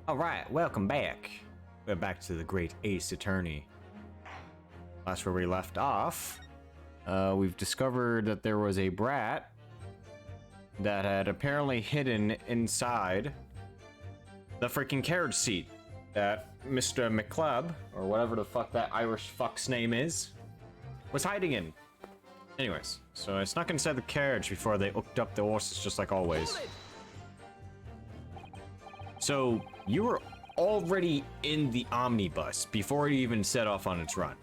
Alright, welcome back. We're back to the Great Ace Attorney. Last where we left off, we've discovered that there was a brat that had apparently hidden inside the freaking carriage seat that Mr. McClub, or whatever the fuck that Irish fuck's name is, was hiding in. Anyways, so I snuck inside the carriage before they hooked up the horses just like always. So, you were already in the omnibus before it even set off on its run.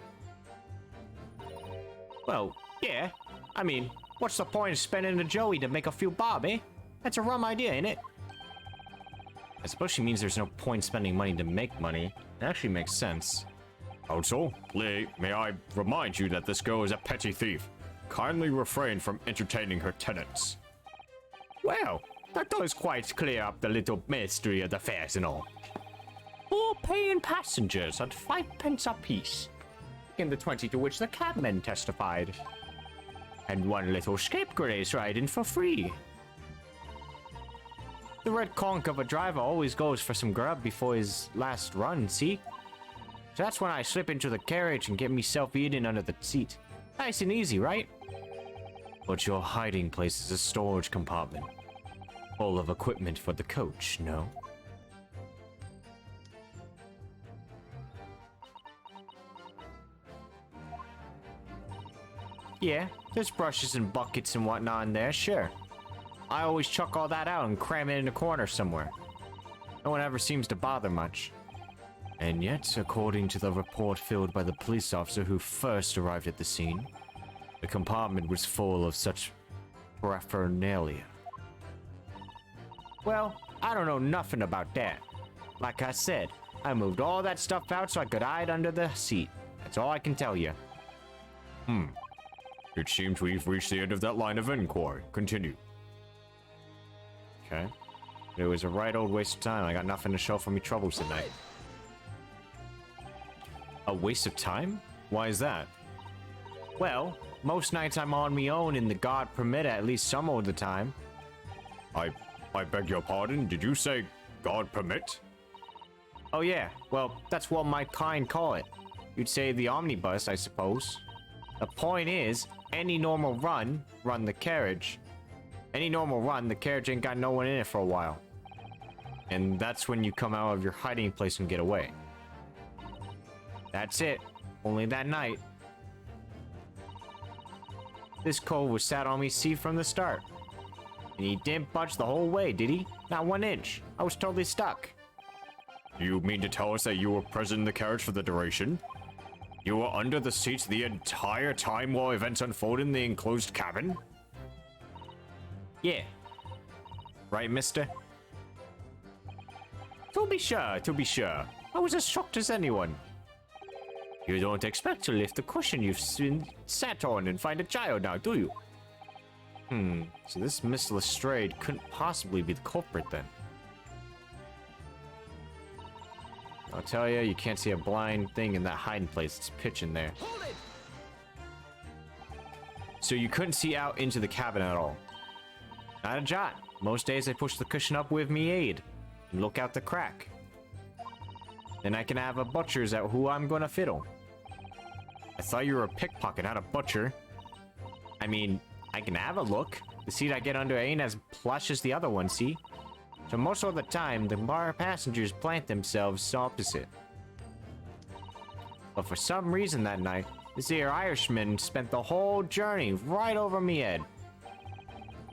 Well, yeah. I mean, what's the point of spending a joey to make a few bob, eh? That's a rum idea, ain't it? I suppose she means there's no point spending money to make money. It actually makes sense. Counsel, may I remind you that this girl is a petty thief. Kindly refrain from entertaining her tenants. Well, that does quite clear up the little mystery of the fares and all. 4 paying passengers at 5 pence apiece. In the 20 to which the cabmen testified. And 1 little scapegrace riding for free. The red conch of a driver always goes for some grub before his last run, see? So that's when I slip into the carriage and get myself eaten under the seat. Nice and easy, right? But your hiding place is a storage compartment. Full of equipment for the coach, no? Yeah, there's brushes and buckets and whatnot in there, sure. I always chuck all that out and cram it in a corner somewhere. No one ever seems to bother much. And yet, according to the report filled by the police officer who first arrived at the scene, the compartment was full of such paraphernalia. Well, I don't know nothing about that. Like I said, I moved all that stuff out so I could hide under the seat. That's all I can tell you. It seems we've reached the end of that line of inquiry. Continue. Okay. It was a right old waste of time. I got nothing to show for me troubles tonight. A waste of time? Why is that? Well, most nights I'm on me own and the God permit at least some of the time. I beg your pardon, did you say God permit? Oh yeah, well, that's what my kind call it. You'd say the omnibus, I suppose. The point is, any normal run the carriage. Any normal run, the carriage ain't got no one in it for a while. And that's when you come out of your hiding place and get away. That's it. Only that night. This cove was sat on me seat from the start. And he didn't budge the whole way, did he? Not 1 inch. I was totally stuck. You mean to tell us that you were present in the carriage for the duration? You were under the seats the entire time while events unfolded in the enclosed cabin? Yeah. Right, mister? To be sure, to be sure. I was as shocked as anyone. You don't expect to lift the cushion you've sat on and find a child now, do you? So this Miss Lestrade couldn't possibly be the culprit then. I'll tell you, you can't see a blind thing in that hiding place. It's pitch in there. So you couldn't see out into the cabin at all. Not a jot. Most days I push the cushion up with me aid and look out the crack. Then I can have a butcher's at who I'm gonna fiddle. I thought you were a pickpocket, not a butcher. I mean, I can have a look. The seat I get under ain't as plush as the other one, see? So most of the time, the bar passengers plant themselves opposite. But for some reason that night, this here Irishman spent the whole journey right over me head.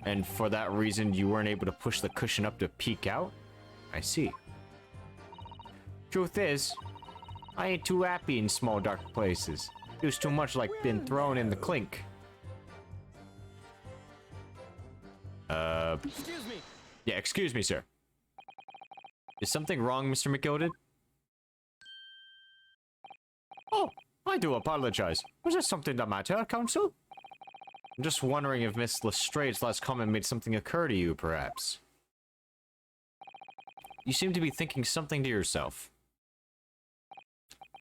And for that reason, you weren't able to push the cushion up to peek out? I see. Truth is, I ain't too happy in small dark places. Feels too much like being thrown in the clink. Excuse me. Yeah, excuse me, sir. Is something wrong, Mr. McGilded? Oh, I do apologize. Was there something the matter, Counsel? I'm just wondering if Miss Lestrade's last comment made something occur to you, perhaps. You seem to be thinking something to yourself.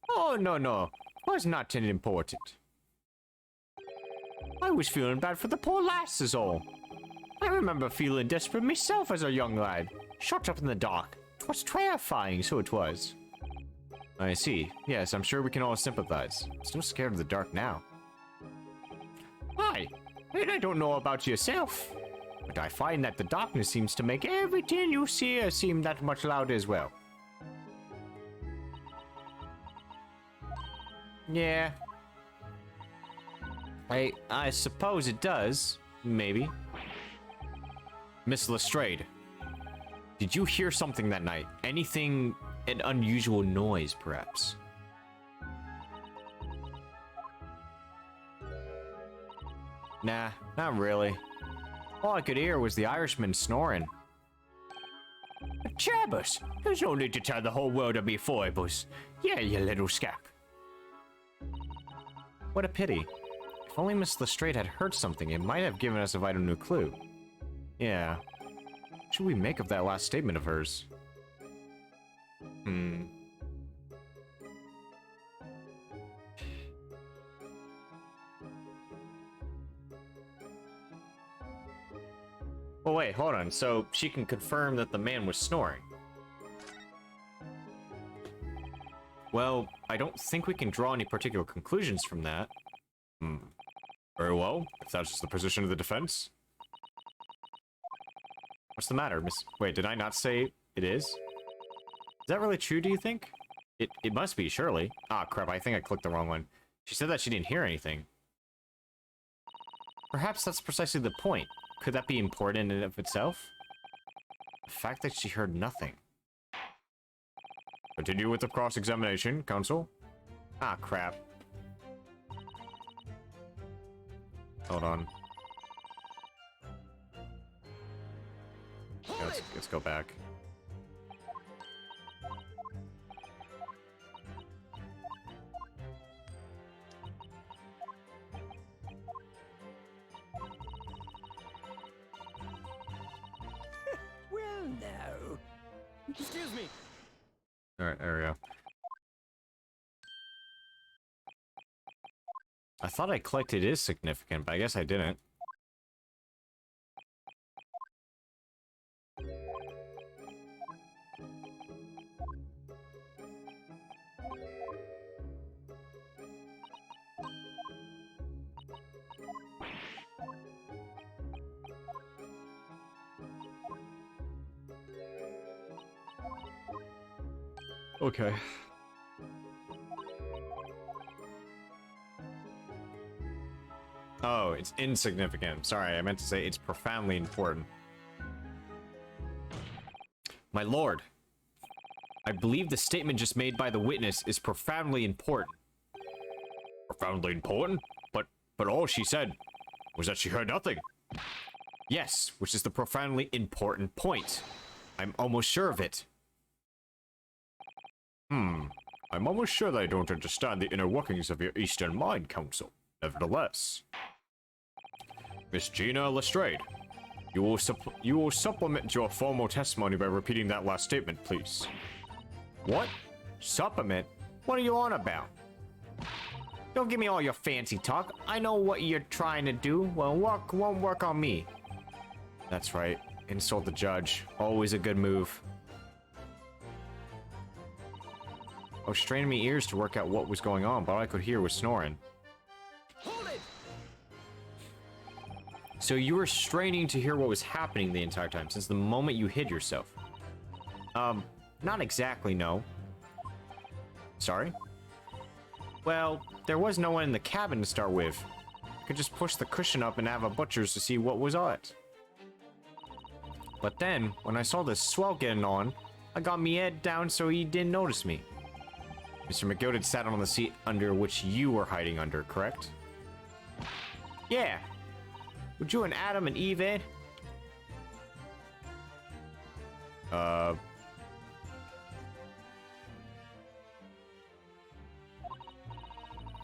Oh, no. It was not important. I was feeling bad for the poor lass is all. I remember feeling desperate myself as a young lad. Shut up in the dark. 'twas terrifying, so it was. I see. Yes, I'm sure we can all sympathize. I'm still scared of the dark now. Hi, and I don't know about yourself, but I find that the darkness seems to make everything you see seem that much louder as well. Yeah. I suppose it does. Maybe. Miss Lestrade, did you hear something that night? Anything, an unusual noise, perhaps? Nah, not really. All I could hear was the Irishman snoring. Jabus, there's no need to tell the whole world of me foibles. Yeah, you little scap. What a pity. If only Miss Lestrade had heard something, it might have given us a vital new clue. Yeah. What should we make of that last statement of hers? Well, wait, hold on. So she can confirm that the man was snoring. Well, I don't think we can draw any particular conclusions from that. Very well, if that's just the position of the defense. What's the matter, Miss? Wait, did I not say it is? Is that really true, do you think? It must be, surely. Ah, crap, I think I clicked the wrong one. She said that she didn't hear anything. Perhaps that's precisely the point. Could that be important in and of itself? The fact that she heard nothing. Continue with the cross-examination, counsel. Ah, crap. Hold on. Yeah, let's go back. Well, now. Excuse me. Alright, there we go. I thought I clicked it is significant, but I guess I didn't. Okay. Oh, it's insignificant. Sorry, I meant to say it's profoundly important. My lord, I believe the statement just made by the witness is profoundly important. Profoundly important? But all she said was that she heard nothing. Yes, which is the profoundly important point. I'm almost sure of it. I'm almost sure that I don't understand the inner workings of your Eastern mind, counsel. Nevertheless. Miss Gina Lestrade, you will supplement your formal testimony by repeating that last statement, please. What? Supplement? What are you on about? Don't give me all your fancy talk. I know what you're trying to do. Well, won't work on me. That's right. Insult the judge. Always a good move. I was straining my ears to work out what was going on, but all I could hear was snoring. Hold it! So you were straining to hear what was happening the entire time, since the moment you hid yourself? Not exactly, no. Sorry? Well, there was no one in the cabin to start with. I could just push the cushion up and have a butcher's to see what was on it. But then, when I saw this swell getting on, I got me head down so he didn't notice me. Mr. McGilded sat on the seat under which you were hiding under, correct? Yeah. Would you and Adam and Eve in?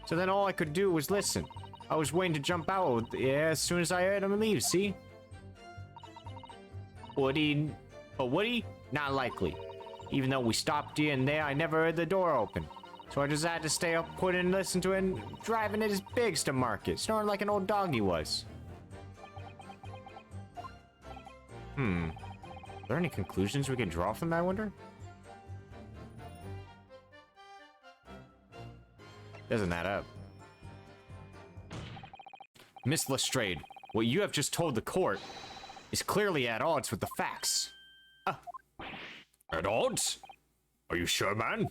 So then all I could do was listen. I was waiting to jump out as soon as I heard him leave, see? Would he? Not likely. Even though we stopped here and there, I never heard the door open. So I just had to stay up, put in, listen to it, and driving at his bigs to market, snoring like an old dog he was. Are there any conclusions we can draw from that, I wonder? Doesn't add up. Miss Lestrade, what you have just told the court is clearly at odds with the facts. At odds? Are you sure, man?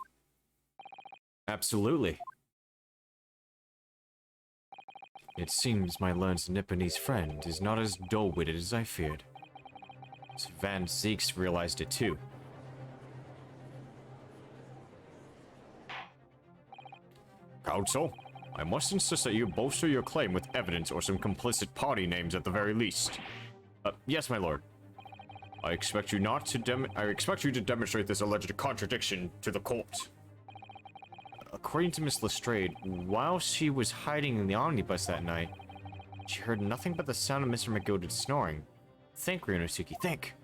Absolutely. It seems my learned Nipponese friend is not as dull-witted as I feared. Van Zeeks realized it too. Counsel, I must insist that you bolster your claim with evidence or some complicit party names at the very least. Yes, my lord. I expect you to demonstrate this alleged contradiction to the court. According to Miss Lestrade, while she was hiding in the omnibus that night, she heard nothing but the sound of Mr. McGilded snoring. Think, Ryunosuke, think.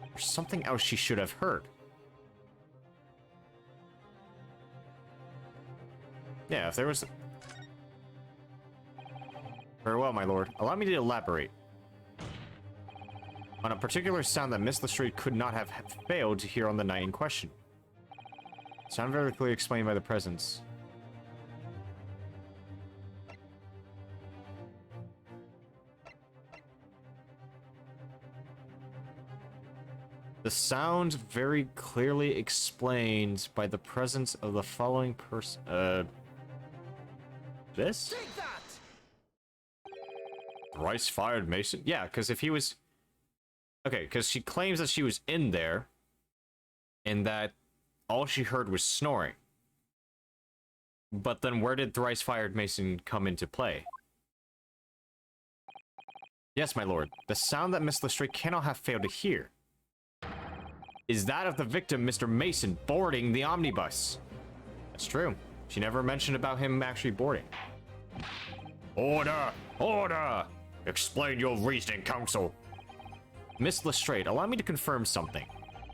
There's something else she should have heard. Yeah, if there was... Very well, my lord. Allow me to elaborate. On a particular sound that Miss Lestrade could not have failed to hear on the night in question. Sound very clearly explained by the presence. The sound very clearly explained by the presence of the following person. This? Take that! Thrice fired Mason? Yeah, because if he was... Okay, because she claims that she was in there, and that all she heard was snoring. But then where did Thrice Fired Mason come into play? Yes, my lord. The sound that Miss Lestrade cannot have failed to hear is that of the victim, Mr. Mason, boarding the omnibus. That's true. She never mentioned about him actually boarding. Order! Order! Explain your reasoning, counsel. Miss Lestrade, allow me to confirm something.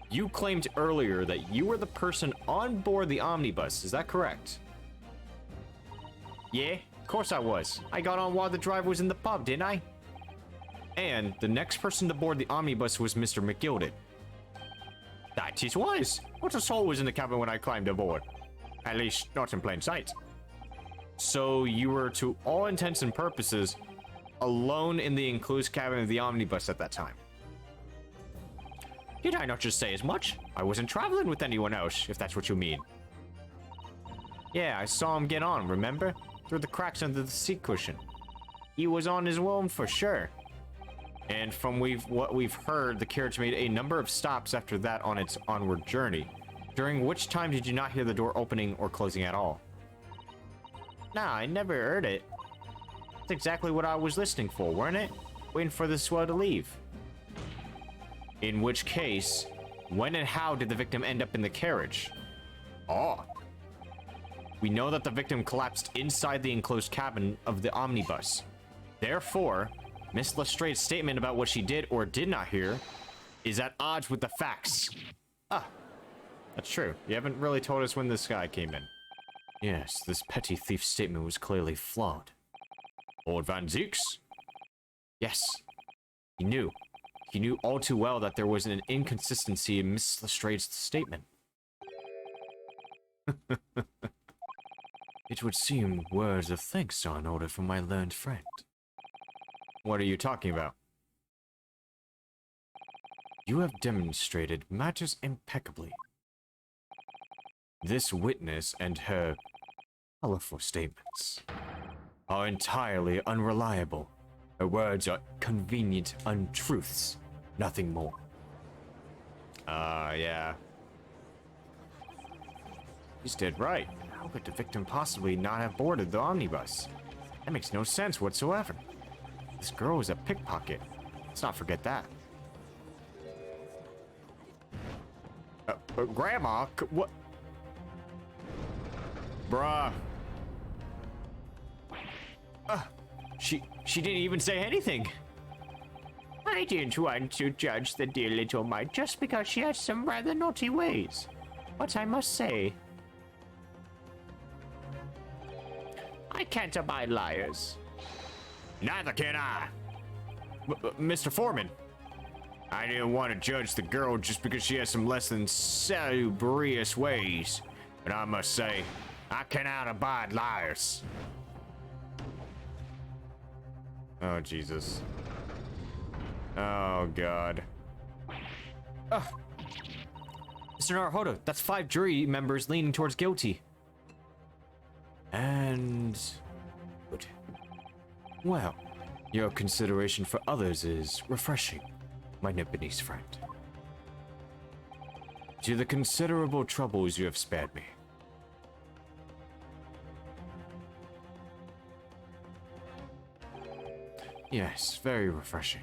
You claimed earlier that you were the person on board the omnibus, is that correct? Yeah, of course I was. I got on while the driver was in the pub, didn't I? And the next person to board the omnibus was Mr. McGilded. That it was. Not a soul was in the cabin when I climbed aboard. At least, not in plain sight. So you were, to all intents and purposes, alone in the enclosed cabin of the omnibus at that time. Did I not just say as much? I wasn't traveling with anyone else, if that's what you mean. Yeah, I saw him get on, remember? Through the cracks under the seat cushion. He was on his own for sure. And from what we've heard, the carriage made a number of stops after that on its onward journey. During which time did you not hear the door opening or closing at all? Nah, I never heard it. That's exactly what I was listening for, weren't it? Waiting for the swell to leave. In which case, when and how did the victim end up in the carriage? Ah, We know that the victim collapsed inside the enclosed cabin of the omnibus. Therefore, Miss Lestrade's statement about what she did or did not hear is at odds with the facts. Ah, that's true. You haven't really told us when this guy came in. Yes, this petty thief's statement was clearly flawed. Lord Van Zeeks? Yes, he knew. He knew all too well that there was an inconsistency in Miss Lestrade's statement. It would seem words of thanks are in order for my learned friend. What are you talking about? You have demonstrated matters impeccably. This witness and her colorful statements are entirely unreliable. Her words are convenient untruths, nothing more. Yeah. He's dead right. How could the victim possibly not have boarded the omnibus? That makes no sense whatsoever. This girl is a pickpocket. Let's not forget that. Grandma, what? Bruh. She didn't even say anything. I didn't want to judge the dear little mite just because she has some rather naughty ways. But I must say, I can't abide liars. Neither can I. Mr. Foreman, I didn't want to judge the girl just because she has some less than salubrious ways. And I must say, I cannot abide liars. Oh, Jesus. Oh, God. Ugh. Mr. Naruhodo, that's 5 jury members leaning towards guilty. And... good. Well, your consideration for others is refreshing, my Nipponese friend. To the considerable troubles you have spared me. Yes, very refreshing.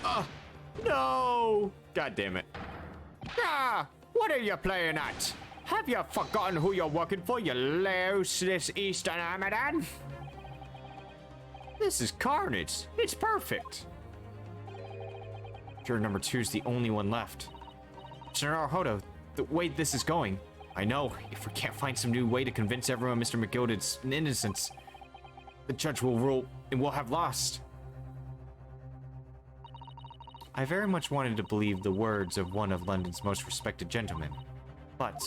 Oh, no! God damn it. Ah, what are you playing at? Have you forgotten who you're working for, you lossless Eastern Amadan? This is carnage. It's perfect. Juror number 2 is the only one left. General Naruhodo, the way this is going, I know if we can't find some new way to convince everyone Mr. McGilded's innocence, the judge will rule and we'll have lost. I very much wanted to believe the words of one of London's most respected gentlemen, but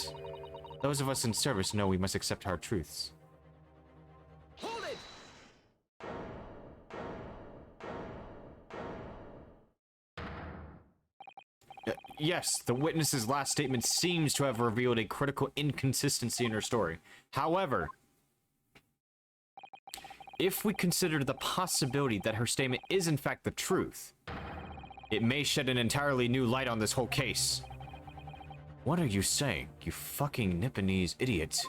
those of us in service know we must accept hard truths. Hold it! Yes, the witness's last statement seems to have revealed a critical inconsistency in her story. However, if we consider the possibility that her statement is in fact the truth, it may shed an entirely new light on this whole case. What are you saying, you fucking Nipponese idiot?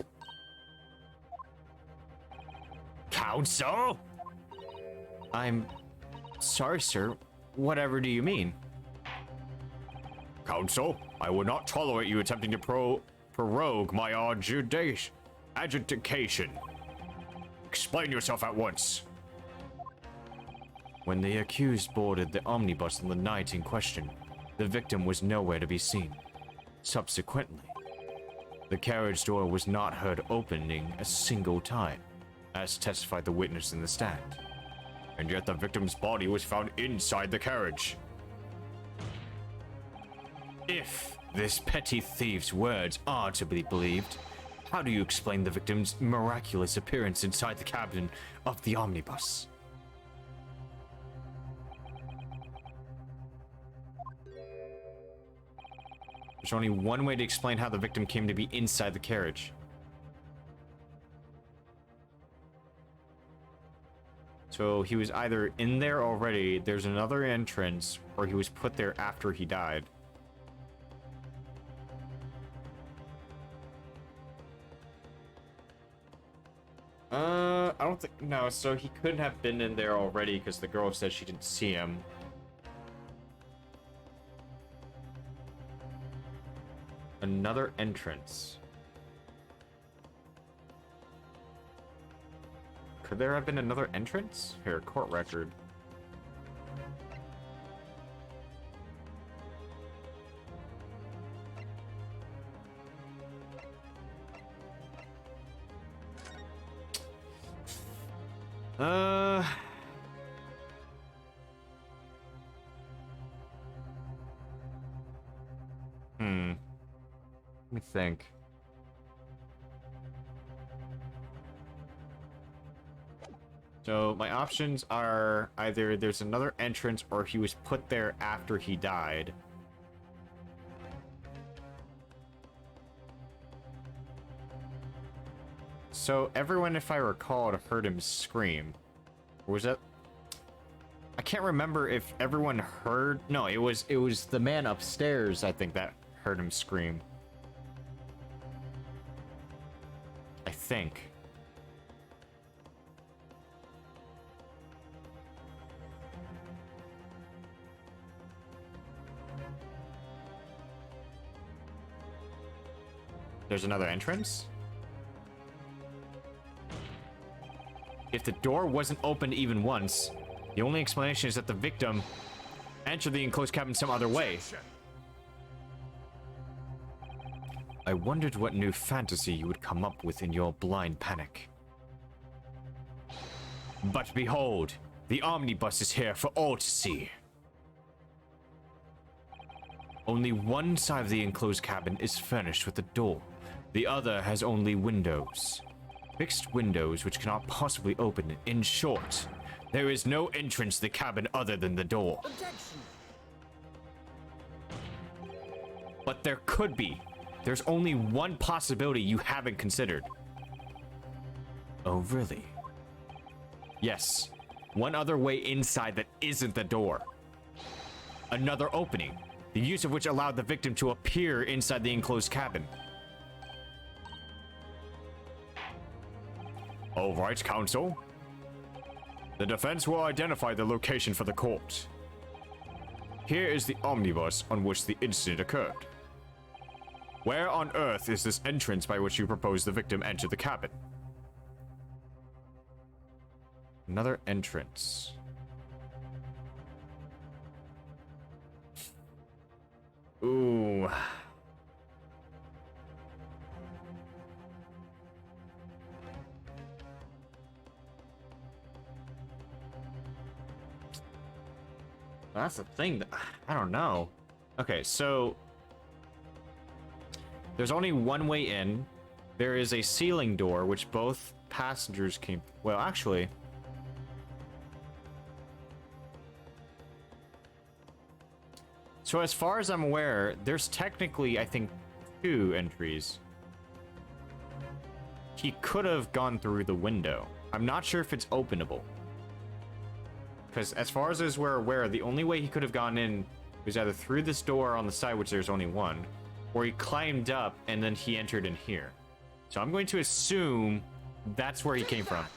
Counsel? I'm sorry, sir. Whatever do you mean? Counsel, I will not tolerate you attempting to prorogue my adjudication. Explain yourself at once. When the accused boarded the omnibus on the night in question, the victim was nowhere to be seen. Subsequently, the carriage door was not heard opening a single time, as testified the witness in the stand. And yet the victim's body was found inside the carriage. If this petty thief's words are to be believed, how do you explain the victim's miraculous appearance inside the cabin of the omnibus? There's only one way to explain how the victim came to be inside the carriage. So he was either in there already, there's another entrance, or he was put there after he died. I don't think, no, so he couldn't have been in there already because the girl said she didn't see him. Another entrance. Could there have been another entrance? Here, court record. Let me think. So my options are either there's another entrance or he was put there after he died. So everyone, if I recall, heard him scream. Or was that? I can't remember if everyone heard. No, it was the man upstairs, I think, that heard him scream. I think. There's another entrance? If the door wasn't opened even once, the only explanation is that the victim entered the enclosed cabin some other way. I wondered what new fantasy you would come up with in your blind panic. But behold, the omnibus is here for all to see. Only one side of the enclosed cabin is furnished with a door, The other has only windows. Fixed windows which cannot possibly open. In short, there is no entrance to the cabin other than the door. Objection. But there could be. There's only one possibility you haven't considered. Oh, really? Yes. One other way inside that isn't the door. Another opening, the use of which allowed the victim to appear inside the enclosed cabin. All right, counsel. The defense will identify the location for the corpse. Here is the omnibus on which the incident occurred. Where on earth is this entrance by which you propose the victim enter the cabin? Another entrance. Ooh. That's the thing. That, I don't know. Okay, so there's only one way in. There is a ceiling door which both passengers came. Well, actually, so as far as I'm aware, there's technically, I think, 2 entries. He could have gone through the window. I'm not sure if it's openable. Because as far as we're aware, the only way he could have gone in was either through this door on the side, which there's only one, or he climbed up and then he entered in here. So I'm going to assume that's where he came from.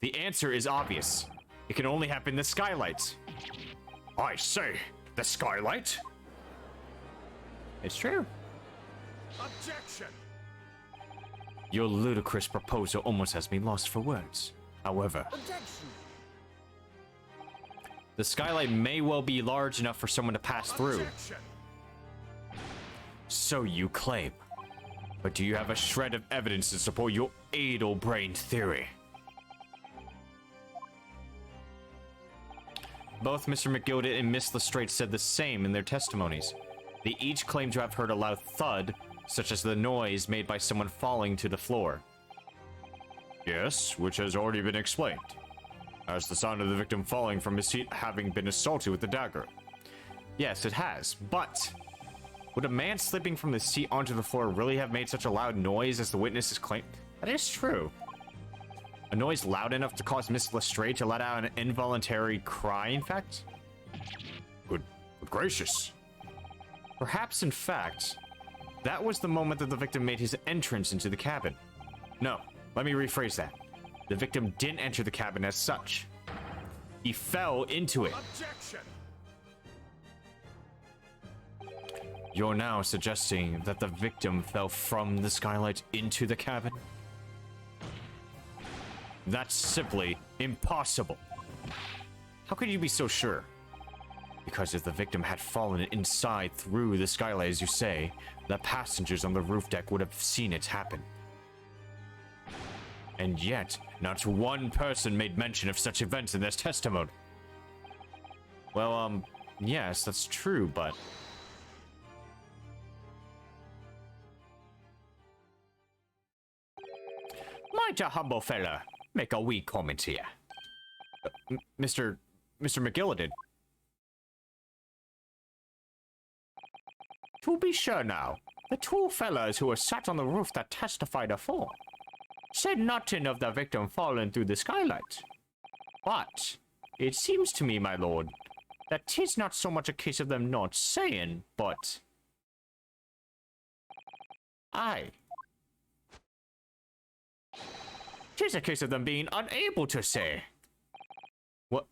The answer is obvious. It can only happen in the skylight. I say, the skylight? It's true. Objection. Your ludicrous proposal almost has me lost for words. However, Objection. the skylight may well be large enough for someone to pass through. Objection. So you claim. But do you have a shred of evidence to support your idle-brained theory? Both Mr. McGilded and Miss Lestrade said the same in their testimonies. They each claimed to have heard a loud thud, such as the noise made by someone falling to the floor. Yes, which has already been explained, as the sound of the victim falling from his seat having been assaulted with the dagger. Yes, it has, but would a man slipping from the seat onto the floor really have made such a loud noise as the witnesses claimed? That is true. A noise loud enough to cause Miss Lestrade to let out an involuntary cry, in fact? Good gracious. Perhaps, in fact, that was the moment that the victim made his entrance into the cabin. No, let me rephrase that. The victim didn't enter the cabin as such. He fell into it. Objection. You're now suggesting that the victim fell from the skylight into the cabin? That's simply impossible. How could you be so sure? Because if the victim had fallen inside through the skylight, as you say, the passengers on the roof deck would have seen it happen. And yet, not one person made mention of such events in their testimony. Well, yes, that's true, but might a humble fella make a wee comment here? Mr. McGillicuddy. To be sure now, the 2 fellas who were sat on the roof that testified afore said nothing of the victim falling through the skylight. But it seems to me, my lord, that 'tis not so much a case of them not saying, but aye, 'tis a case of them being unable to say. What?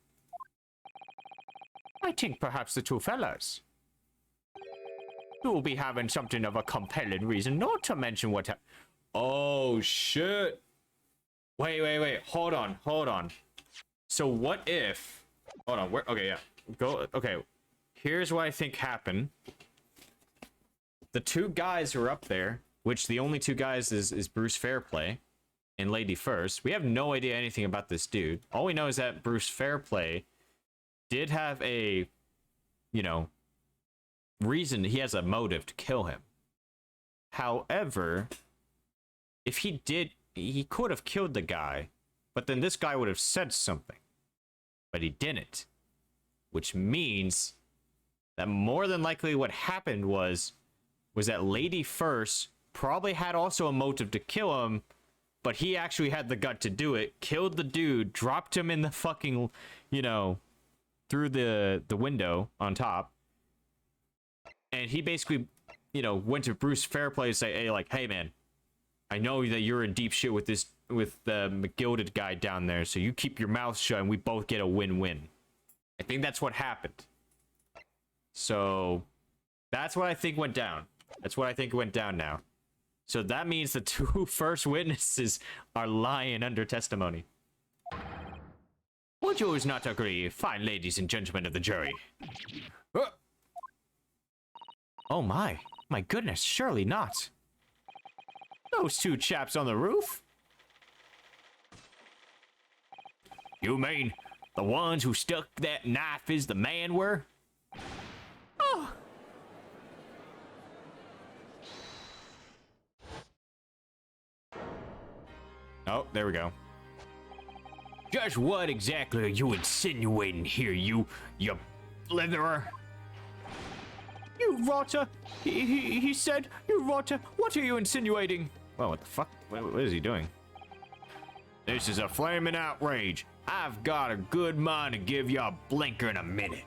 I think perhaps the 2 fellas will be having something of a compelling reason not to mention what oh, shit. Wait. Hold on. So what if... Hold on. Okay, yeah. Okay. Here's what I think happened. The 2 guys who are up there, which the only 2 guys is Bruce Fairplay and Lady First. We have no idea anything about this dude. All we know is that Bruce Fairplay did have a, reason, he has a motive to kill him. However, if he did, he could have killed the guy, but then this guy would have said something. But he didn't. Which means that more than likely what happened was that Lady First probably had also a motive to kill him, but he actually had the gut to do it, killed the dude, dropped him in the fucking, you know, through the window on top. And he basically, you know, went to Bruce Fairplay to say, hey, like, hey, man, I know that you're in deep shit with the McGilded guy down there, so you keep your mouth shut and we both get a win-win. I think that's what happened. So, that's what I think went down. That's what I think went down now. So that means the two first witnesses are lying under testimony. Would yours not agree, fine ladies and gentlemen of the jury? Oh my goodness, surely not. Those two chaps on the roof? You mean the ones who stuck that knife as the man were? Oh. Oh, there we go. Just what exactly are you insinuating here, you blitherer? You rotter! He said, you rotter! What are you insinuating? Well, what the fuck? What is he doing? This is a flaming outrage. I've got a good mind to give you a blinker in a minute.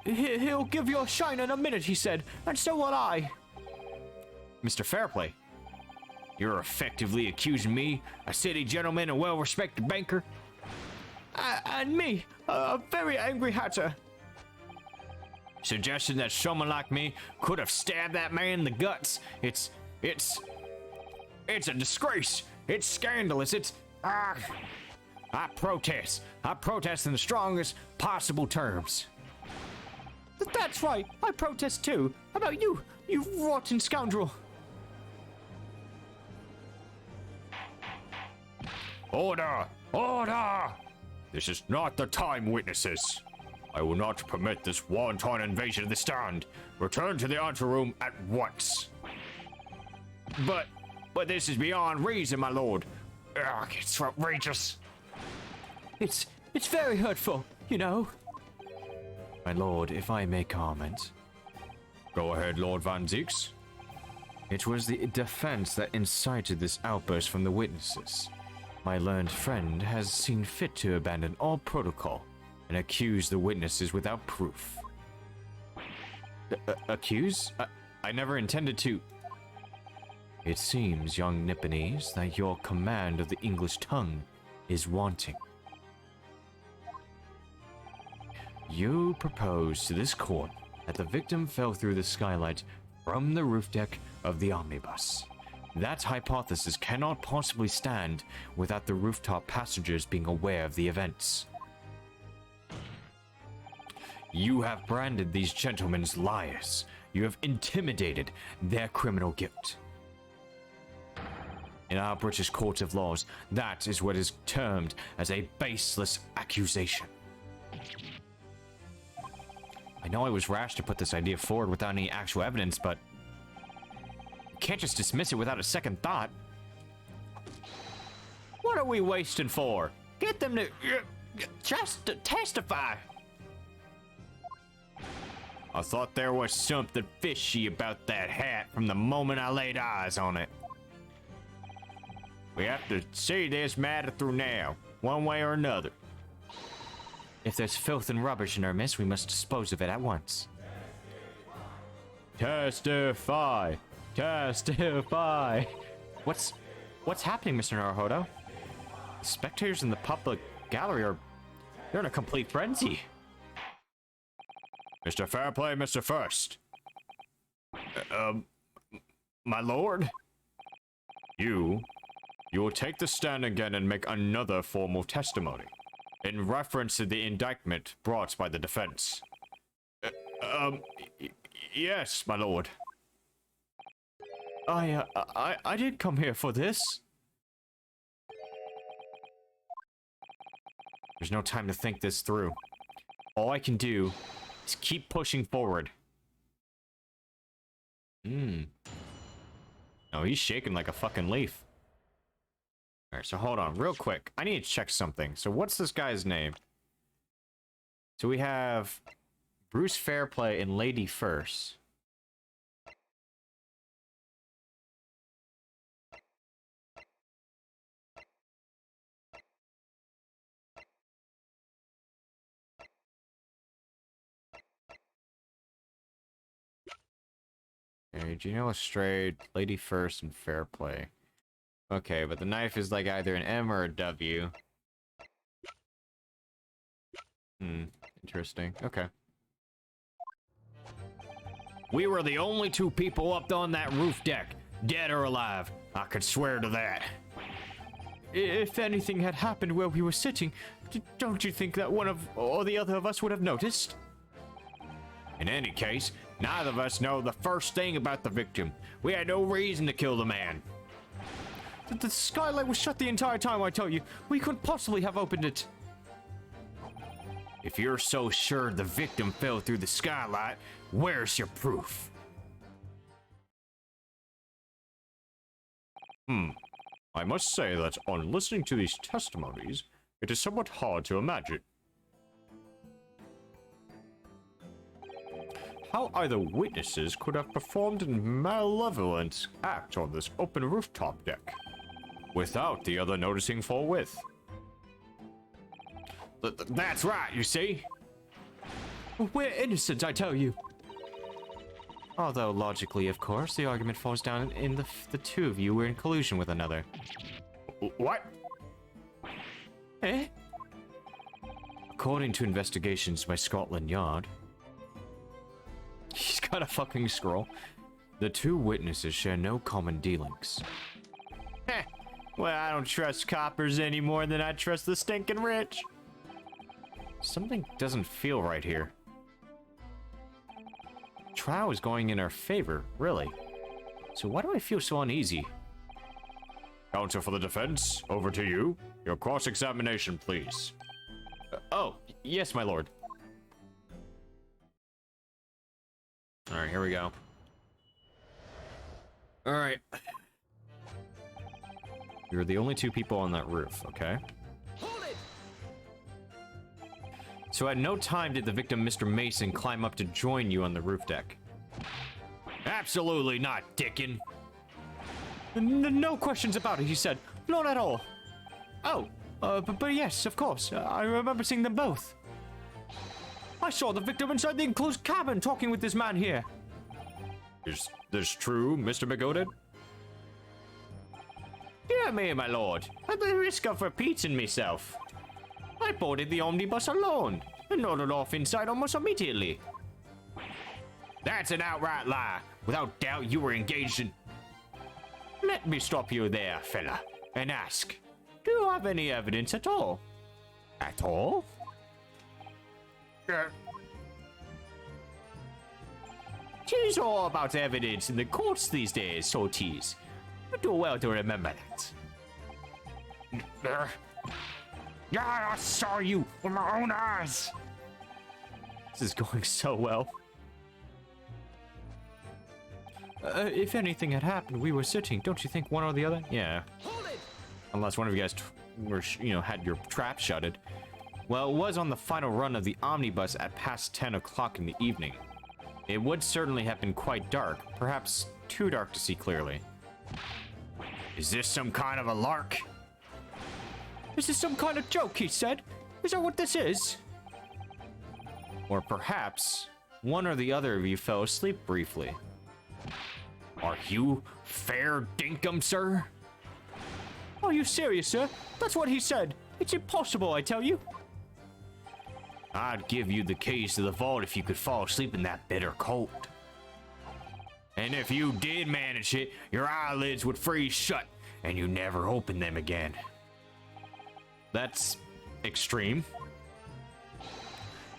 He'll give you a shine in a minute, he said, and so will I. Mr. Fairplay, you're effectively accusing me, a city gentleman and well-respected banker, and me, a very angry hatter, suggesting that someone like me could have stabbed that man in the guts. It's a disgrace. It's scandalous. I protest. I protest in the strongest possible terms. That's right. I protest too. How about you, you rotten scoundrel? Order! Order! This is not the time, witnesses. I will not permit this wanton invasion of the stand. Return to the anteroom at once. But this is beyond reason, my lord. Ugh, it's outrageous. It's very hurtful, you know. My lord, if I may comment. Go ahead, Lord Van Zieks. It was the defense that incited this outburst from the witnesses. My learned friend has seen fit to abandon all protocol and accuse the witnesses without proof. Accuse? I never intended to. It seems, young Nipponese, that your command of the English tongue is wanting. You propose to this court that the victim fell through the skylight from the roof deck of the omnibus. That hypothesis cannot possibly stand without the rooftop passengers being aware of the events. You have branded these gentlemen as liars. You have intimidated their criminal guilt. In our British court of laws, that is what is termed as a baseless accusation. I know I was rash to put this idea forward without any actual evidence, but you can't just dismiss it without a second thought. What are we wasting for? Get them to just to testify. I thought there was something fishy about that hat from the moment I laid eyes on it. We have to see this matter through now, one way or another. If there's filth and rubbish in our midst, we must dispose of it at once. Testify! Testify! What's happening, Mr. Naruhodo? Spectators in the public gallery they're in a complete frenzy. Mr. Fairplay, Mr. First. My lord? You will take the stand again and make another formal testimony in reference to the indictment brought by the defense. Yes, my lord. I did come here for this. There's no time to think this through. All I can do is keep pushing forward Oh, he's shaking like a fucking leaf. Alright, so hold on, real quick. I need to check something. So what's this guy's name? So we have Bruce Fairplay and Lady First. Okay, Gina Lestrade, Lady First, and Fairplay. Okay, but the knife is like either an M or a W. Interesting. Okay. We were the only two people up on that roof deck, dead or alive. I could swear to that. If anything had happened where we were sitting, don't you think that one of or the other of us would have noticed? In any case, neither of us know the first thing about the victim. We had no reason to kill the man. The skylight was shut the entire time, I tell you. We couldn't possibly have opened it. If you're so sure the victim fell through the skylight, where's your proof? I must say that on listening to these testimonies, it is somewhat hard to imagine how either witnesses could have performed a malevolent act on this open rooftop deck without the other noticing forthwith. That's right, you see? We're innocent, I tell you. Although, logically, of course, the argument falls down in the two of you were in collusion with another. What? Eh? According to investigations by Scotland Yard, he's got a fucking scroll. The two witnesses share no common dealings. Heh. Well, I don't trust coppers any more than I trust the stinking rich. Something doesn't feel right here. Trial is going in our favor, really. So why do I feel so uneasy? Counsel for the defense, over to you. Your cross-examination, please. Oh, yes, my lord. Alright, here we go. Alright. You're the only two people on that roof, okay? Hold it! So at no time did the victim, Mr. Mason, climb up to join you on the roof deck? Absolutely not, Dickin. No questions about it, he said. Not at all. Oh, but yes, of course. I remember seeing them both. I saw the victim inside the enclosed cabin talking with this man here. Is this true, Mr. McGoden? Dear me, my lord. At the risk of repeating myself, I boarded the omnibus alone and nodded off inside almost immediately. That's an outright lie. Without doubt, you were engaged in... Let me stop you there, fella, and ask, do you have any evidence at all? At all? Tis all about evidence in the courts these days, so tis. You do well to remember that. Yeah, I saw you with my own eyes. This is going so well. If anything had happened, we were sitting. Don't you think one or the other? Yeah. Hold it! Unless one of you guys were, had your trap shutted. Well, it was on the final run of the omnibus at past 10 o'clock in the evening. It would certainly have been quite dark, perhaps too dark to see clearly. Is this some kind of a lark? This is some kind of joke, he said. Is that what this is? Or perhaps one or the other of you fell asleep briefly. Are you fair dinkum, sir? Are you serious, sir? That's what he said. It's impossible, I tell you. I'd give you the keys to the vault if you could fall asleep in that bitter cold. And if you did manage it, your eyelids would freeze shut, and you never open them again. That's extreme.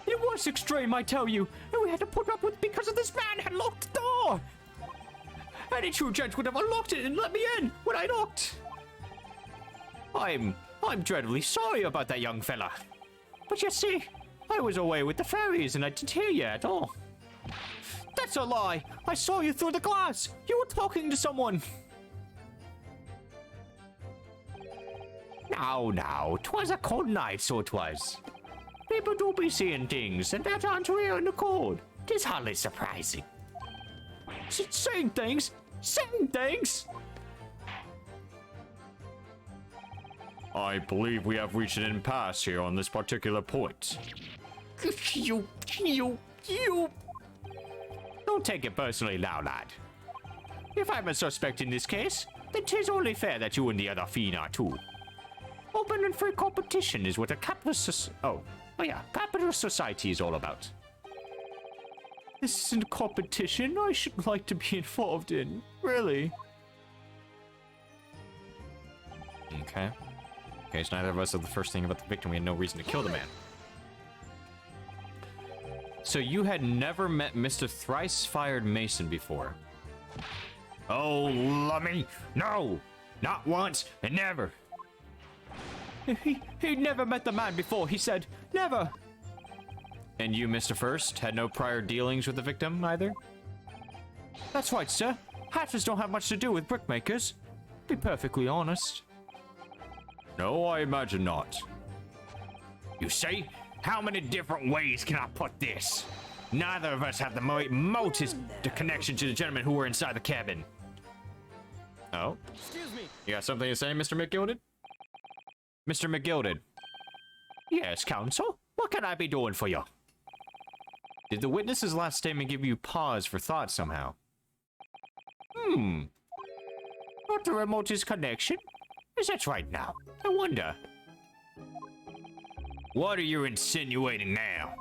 It was extreme, I tell you, and we had to put up with because of this man had locked the door. Any true gent would have unlocked it and let me in when I knocked. I'm dreadfully sorry about that young fella. But you see, I was away with the fairies and I didn't hear you at all. That's a lie! I saw you through the glass! You were talking to someone! Now, 'twas a cold night, so 'twas. People do be seeing things, and that aren't real in the cold. 'Tis hardly surprising. Saying things? Saying things? I believe we have reached an impasse here on this particular point. You. Don't take it personally now, lad. If I'm a suspect in this case, then 'tis only fair that you and the other fiend are too. Open and free competition is what a capitalist capitalist society is all about. This isn't competition I should like to be involved in. Really? Okay. Okay, so neither of us are the first thing about the victim. We had no reason to kill the man. So you had never met Mr. Thrice-Fired Mason before? Oh, lummy! No! Not once, and never! He'd never met the man before, he said. Never! And you, Mr. First, had no prior dealings with the victim, either? That's right, sir. Hatters don't have much to do with brickmakers. Be perfectly honest. No, I imagine not. You see? How many different ways can I put this? Neither of us have the connection to the gentlemen who were inside the cabin. Oh? Excuse me. You got something to say, Mr. McGilded? Mr. McGilded. Yes, counsel? What can I be doing for you? Did the witness's last statement give you pause for thought somehow? Not the remotest connection? Is that right now? I wonder. What are you insinuating now?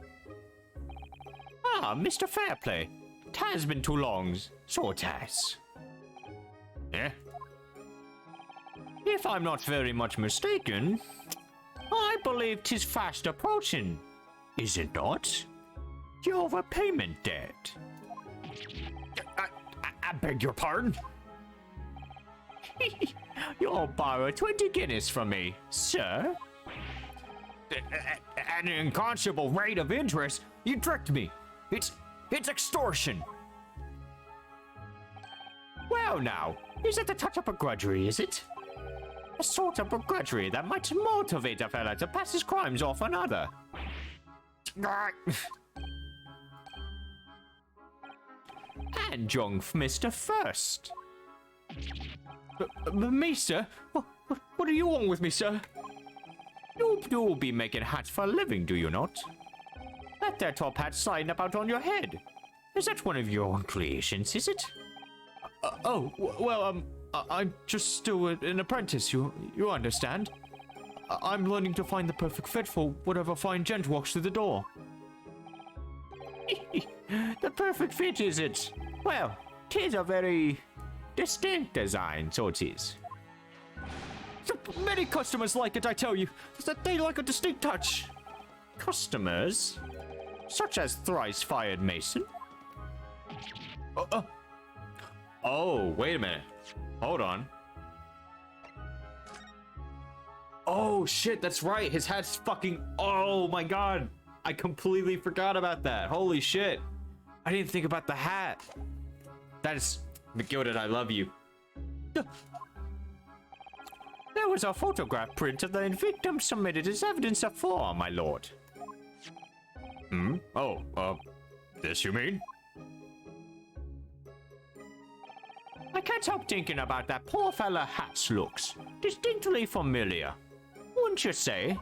Ah, Mr. Fairplay. It has been too long, so it has. Eh? If I'm not very much mistaken, I believe 'tis fast approaching, is it not? Your overpayment debt. I beg your pardon? You'll borrow 20 guineas from me, sir. At an unconscionable rate of interest, you tricked me. It's extortion. Well now, is it a touch of begrudgery, is it? A sort of begrudgery that might motivate a fella to pass his crimes off another. And young Mr. First. Me, sir? What do you want with me, sir? You'll be making hats for a living, do you not? That there top hat sliding about on your head. Is that one of your own creations, is it? I'm just still an apprentice, you understand? I'm learning to find the perfect fit for whatever fine gent walks through the door. The perfect fit, is it? Well, 'tis a very distinct design, so it is. Many customers like it, I tell you. That they like a distinct touch. Customers? Such as Thrice-Fired Mason? Oh, wait a minute. Hold on. Oh shit, that's right. His hat's fucking... Oh my god. I completely forgot about that. Holy shit. I didn't think about the hat. That is... McGilded, I love you. There was a photograph print of the victim submitted as evidence afore, my lord. This you mean? I can't help thinking about that poor fella hat's looks. Distinctly familiar. Wouldn't you say?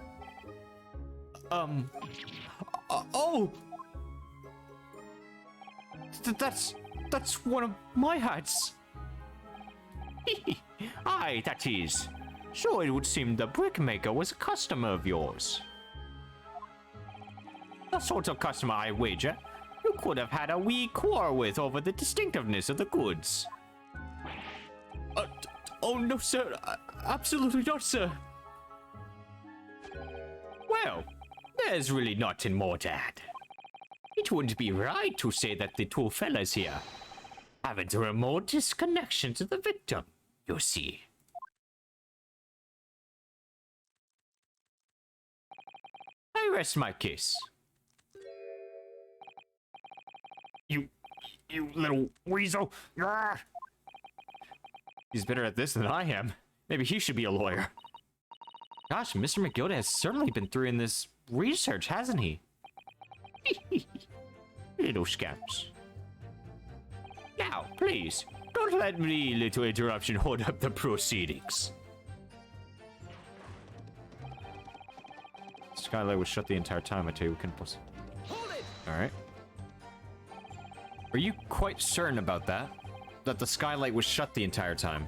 That's one of my hats. Aye, that is. So it would seem the brickmaker was a customer of yours. The sort of customer, I wager, you could have had a wee quarrel with over the distinctiveness of the goods. Oh no, sir. Absolutely not, sir. Well, there's really nothing more to add. It wouldn't be right to say that the two fellas here haven't the remotest connection to the victim, you see. I rest my case. you little weasel. Ah. He's better at this than I am. Maybe he should be a lawyer. Gosh, Mr. McGilda has certainly been through in this research, hasn't he? Little scamps. Now, please, don't let me, little interruption, hold up the proceedings. Skylight was shut the entire time. I tell you, we couldn't possibly. Hold it! Alright. Are you quite certain about that? That the skylight was shut the entire time?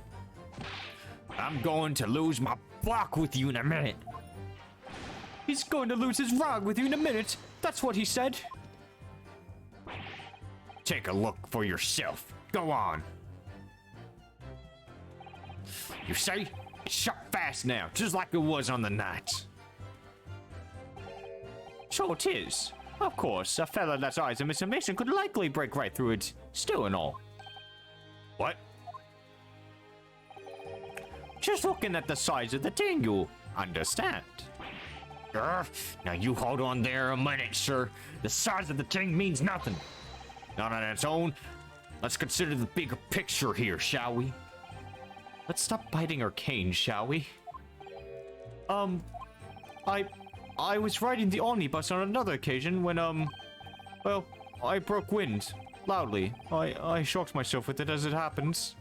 I'm going to lose my block with you in a minute. He's going to lose his rag with you in a minute. That's what he said. Take a look for yourself. Go on. You see? It's shut fast now, just like it was on the night. So it is. Of course, a fella that size of Mr. Mason could likely break right through it, still and all. What? Just looking at the size of the thing, you'll understand. Now you hold on there a minute, sir. The size of the thing means nothing. Not on its own. Let's consider the bigger picture here, shall we? Let's stop biting our cane, shall we? I was riding the omnibus on another occasion when, well, I broke wind. Loudly. I shocked myself with it as it happens.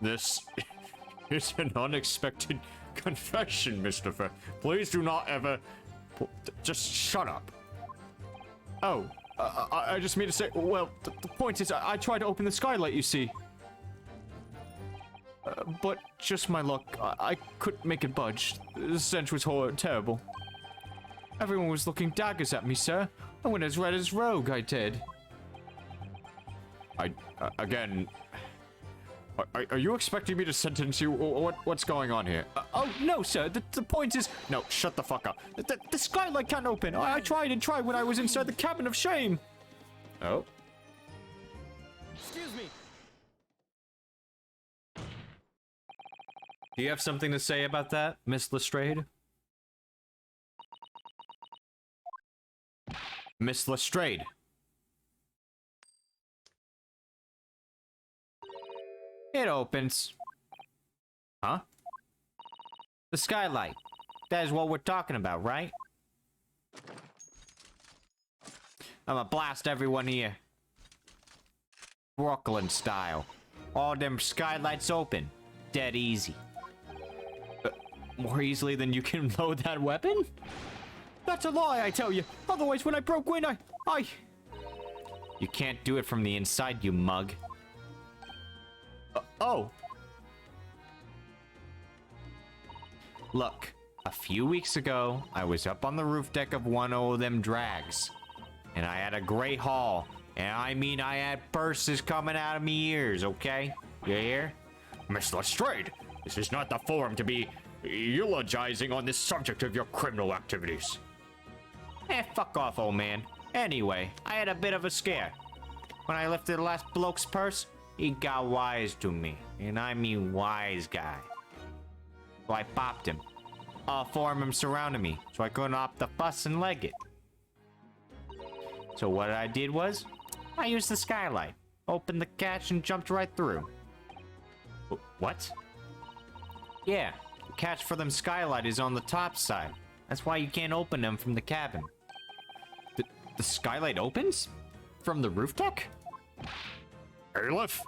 This is an unexpected confession, Mr. Fair. Please do not ever... Just shut up. Oh, I just mean to say, well, the point is, I tried to open the skylight, you see. But just my luck, I couldn't make it budge. The stench was terrible. Everyone was looking daggers at me, sir. I went as red as rogue, I did. Again... Are you expecting me to sentence you? What's going on here? Oh, no, sir. The point is... No, shut the fuck up. The skylight can't open. I tried and tried when I was inside the cabin of shame. Oh? Excuse me. Do you have something to say about that, Miss Lestrade? Miss Lestrade. It opens. Huh? The skylight. That is what we're talking about, right? I'm gonna blast everyone here. Brooklyn style. All them skylights open. Dead easy. More easily than you can load that weapon? That's a lie, I tell you. Otherwise, when I broke wind, I... You can't do it from the inside, you mug. Oh. Look, a few weeks ago, I was up on the roof deck of one of them drags. And I had a great haul. And I mean, I had purses coming out of me ears, okay? You hear? Miss Lestrade, this is not the forum to be eulogizing on this subject of your criminal activities. Fuck off, old man. Anyway, I had a bit of a scare. When I lifted the last bloke's purse, he got wise to me. And I mean wise guy. So I popped him. All four of them surrounded me, so I couldn't opt the fuss and leg it. So what I did was, I used the skylight, opened the catch and jumped right through. What? Yeah, the catch for them skylight is on the top side. That's why you can't open them from the cabin. The skylight opens? From the roof deck? Bailiff,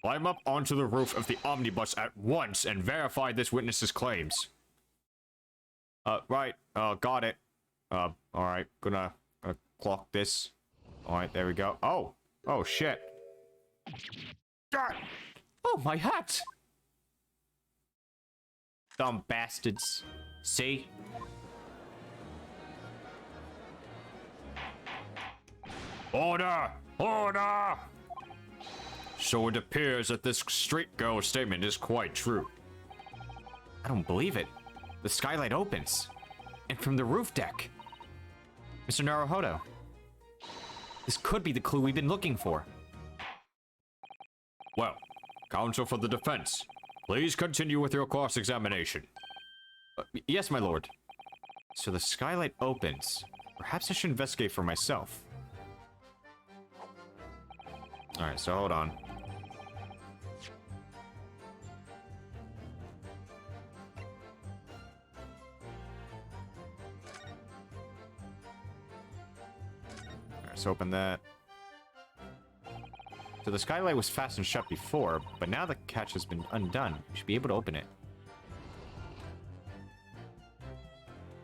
climb up onto the roof of the omnibus at once and verify this witness's claims. Right. Got it. Alright. Gonna clock this. Alright, there we go. Oh, shit. Oh, my hat! Dumb bastards. See? Order! Order! So it appears that this street girl's statement is quite true. I don't believe it. The skylight opens. And from the roof deck. Mr. Naruhodo. This could be the clue we've been looking for. Well, counsel for the defense, please continue with your cross-examination. Yes, my lord. So the skylight opens. Perhaps I should investigate for myself. Alright, so hold on. Let's open that. So the skylight was fastened shut before, but now the catch has been undone. We should be able to open it.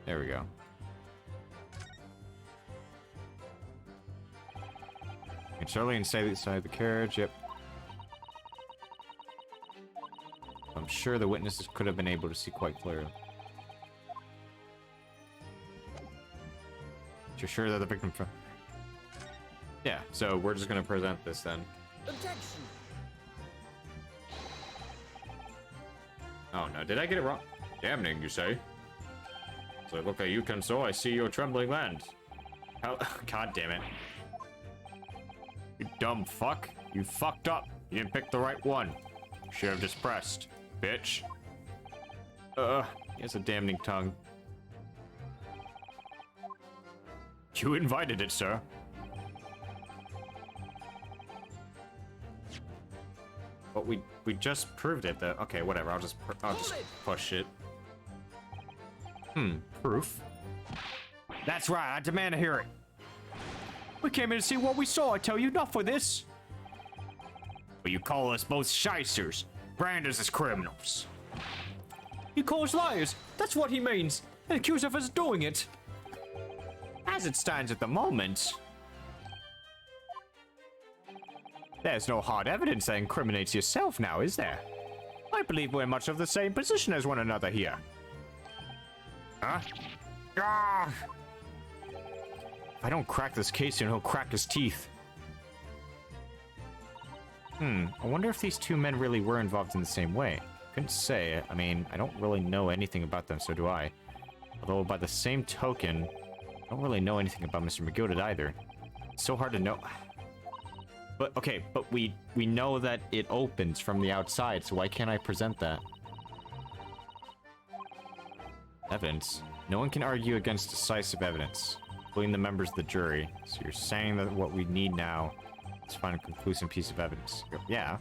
There we go. It's early and stay inside the carriage. Yep. I'm sure the witnesses could have been able to see quite clearly. You're sure that the victim from... Yeah, so we're just gonna present this then. Objection. Oh no, did I get it wrong? Damning, you say? So I look at you, Kenso, I see your trembling land. How... God damn it. You dumb fuck. You fucked up. You didn't pick the right one. Should have just pressed. Bitch. He has a damning tongue. You invited it, sir. But we just proved it, though. Okay, whatever. I'll just push it. Proof? That's right. I demand to hear it. We came in to see what we saw. I tell you, not for this. But you call us both shysters. Brand us as criminals. He calls liars. That's what he means. And accuse of us of doing it. As it stands at the moment, there's no hard evidence that incriminates yourself now, is there? I believe we're much of the same position as one another here. Huh? Ah! If I don't crack this case, he'll crack his teeth. I wonder if these two men really were involved in the same way. Couldn't say. I mean, I don't really know anything about them, so do I. Although, by the same token, I don't really know anything about Mr. McGilded either. It's so hard to know. But, okay, but we know that it opens from the outside, so why can't I present that? Evidence. No one can argue against decisive evidence, including the members of the jury. So you're saying that what we need now is find a conclusive piece of evidence. Yeah.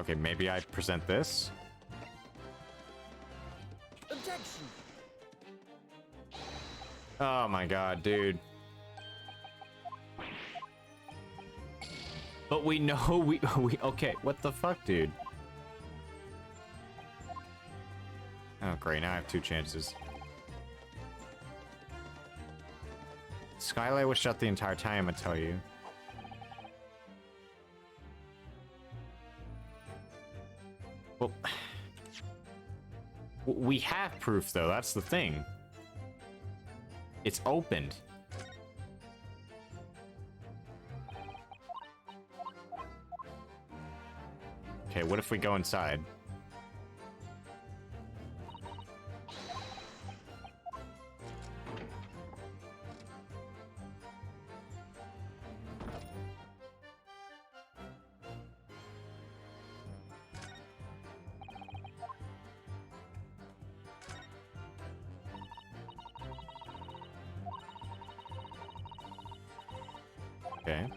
Okay, maybe I present this. Objection. Oh my god, dude. But we know we okay, what the fuck, dude? Oh great, now I have two chances. Skylight was shut the entire time, I tell you. Well, we have proof though, that's the thing. It's opened. Okay, what if we go inside? Okay.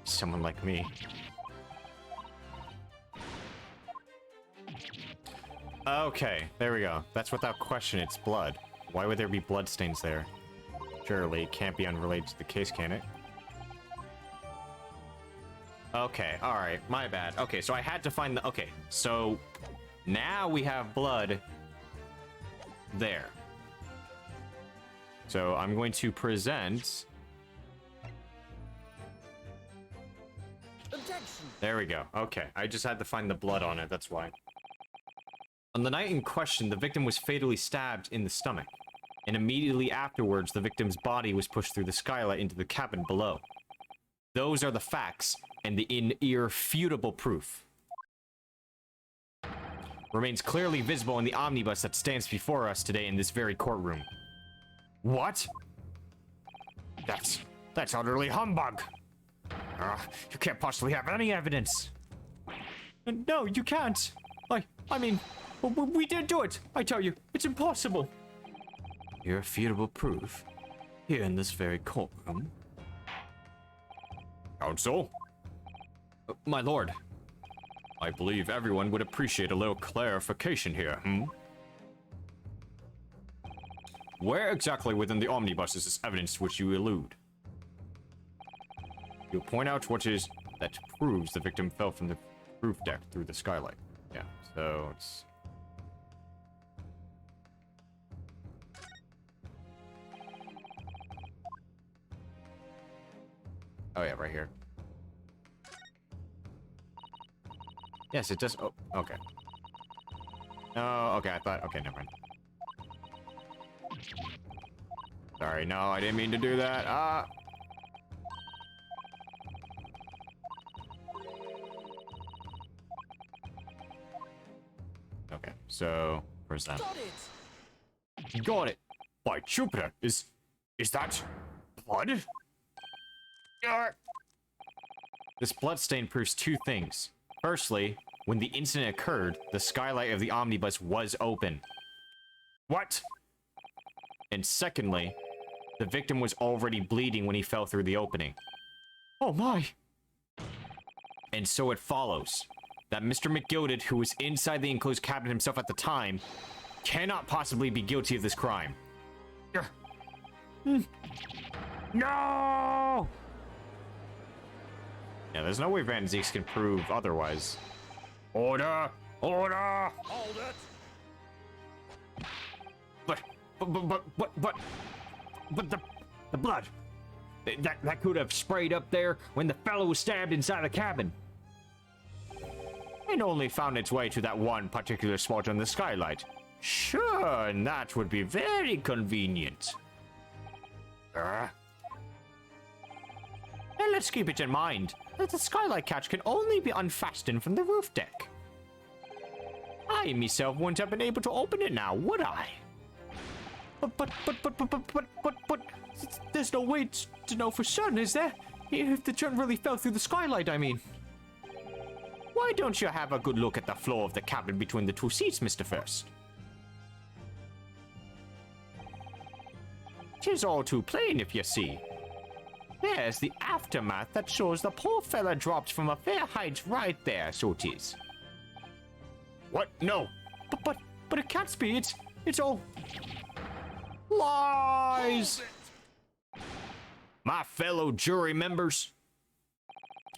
Someone like me. Okay, there we go. That's without question, it's blood. Why would there be blood stains there? Surely it can't be unrelated to the case, can it? Okay, alright, my bad. Okay, so I had to find the... Okay, so now we have blood there. So I'm going to present... Objection. There we go. Okay, I just had to find the blood on it, that's why. On the night in question, the victim was fatally stabbed in the stomach, and immediately afterwards, the victim's body was pushed through the skylight into the cabin below. Those are the facts, and the irrefutable proof. Remains clearly visible in the omnibus that stands before us today in this very courtroom. What? That's utterly humbug. You can't possibly have any evidence. No, you can't. I mean, we did do it. I tell you, it's impossible. Irrefutable proof. Here in this very courtroom. Counsel? My lord. I believe everyone would appreciate a little clarification here, Where exactly within the omnibus is this evidence to which you allude? You'll point out what is that proves the victim fell from the roof deck through the skylight. Yeah, so it's... Oh yeah, right here. Yes, it does. Oh, okay. Oh, okay, I thought... Okay, never mind. Sorry, no, I didn't mean to do that. Okay, so where's that? Got it! Got it. By Jupiter, is that blood? This bloodstain proves two things. Firstly, when the incident occurred, the skylight of the omnibus was open. What? And secondly, the victim was already bleeding when he fell through the opening. Oh my. And so it follows that Mr. McGilded, who was inside the enclosed cabinet himself at the time, cannot possibly be guilty of this crime. No! Yeah, there's no way Van Zeeks can prove otherwise. Order! Order! Hold it! But the blood. That could have sprayed up there when the fellow was stabbed inside the cabin. And only found its way to that one particular spot on the skylight. Sure, and that would be very convenient. And let's keep it in mind that the skylight catch can only be unfastened from the roof deck. I myself wouldn't have been able to open it now, would I? But, there's no way to know for certain, is there? If the churn really fell through the skylight, I mean. Why don't you have a good look at the floor of the cabin between the two seats, Mr. First? 'Tis all too plain, if you see. There's the aftermath that shows the poor fella dropped from a fair height right there, so 'tis. What? No. But it can't be. It's all Lies! My fellow jury members,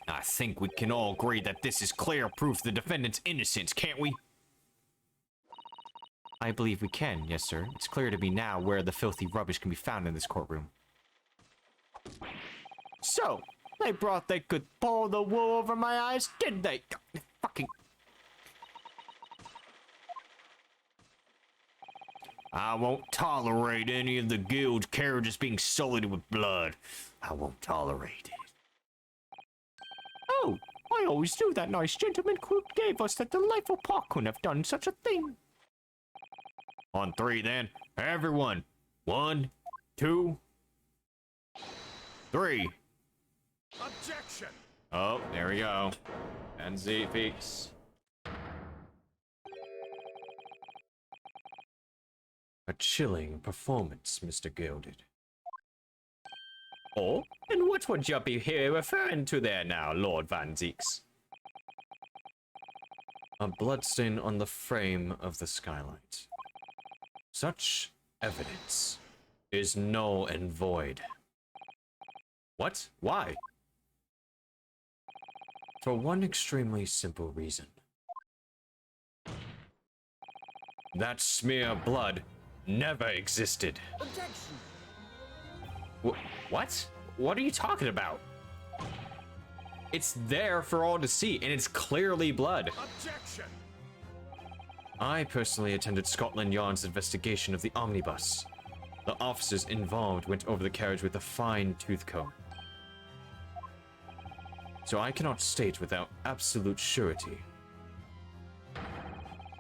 I think we can all agree that this is clear proof of the defendant's innocence, can't we? I believe we can, yes, sir. It's clear to me now where the filthy rubbish can be found in this courtroom. So, they brought they could pull the wool over my eyes, didn't they? Fucking... I won't tolerate any of the guild's carriages being sullied with blood. I won't tolerate it. Oh, I always knew that nice gentleman who gave us that delightful park couldn't have done such a thing. On three, then. Everyone. 1, 2, 3. Objection! Oh, there we go. And Z fix. a chilling performance, Mr. Gilded. Oh, and what would you be here referring to there now, Lord Van Zeeks? A bloodstain on the frame of the skylight. Such evidence is null and void. What? Why? For one extremely simple reason. That smear of blood never existed. Objection! What? What are you talking about? It's there for all to see, and it's clearly blood. Objection! I personally attended Scotland Yard's investigation of the omnibus. The officers involved went over the carriage with a fine tooth comb. So I cannot state without absolute surety.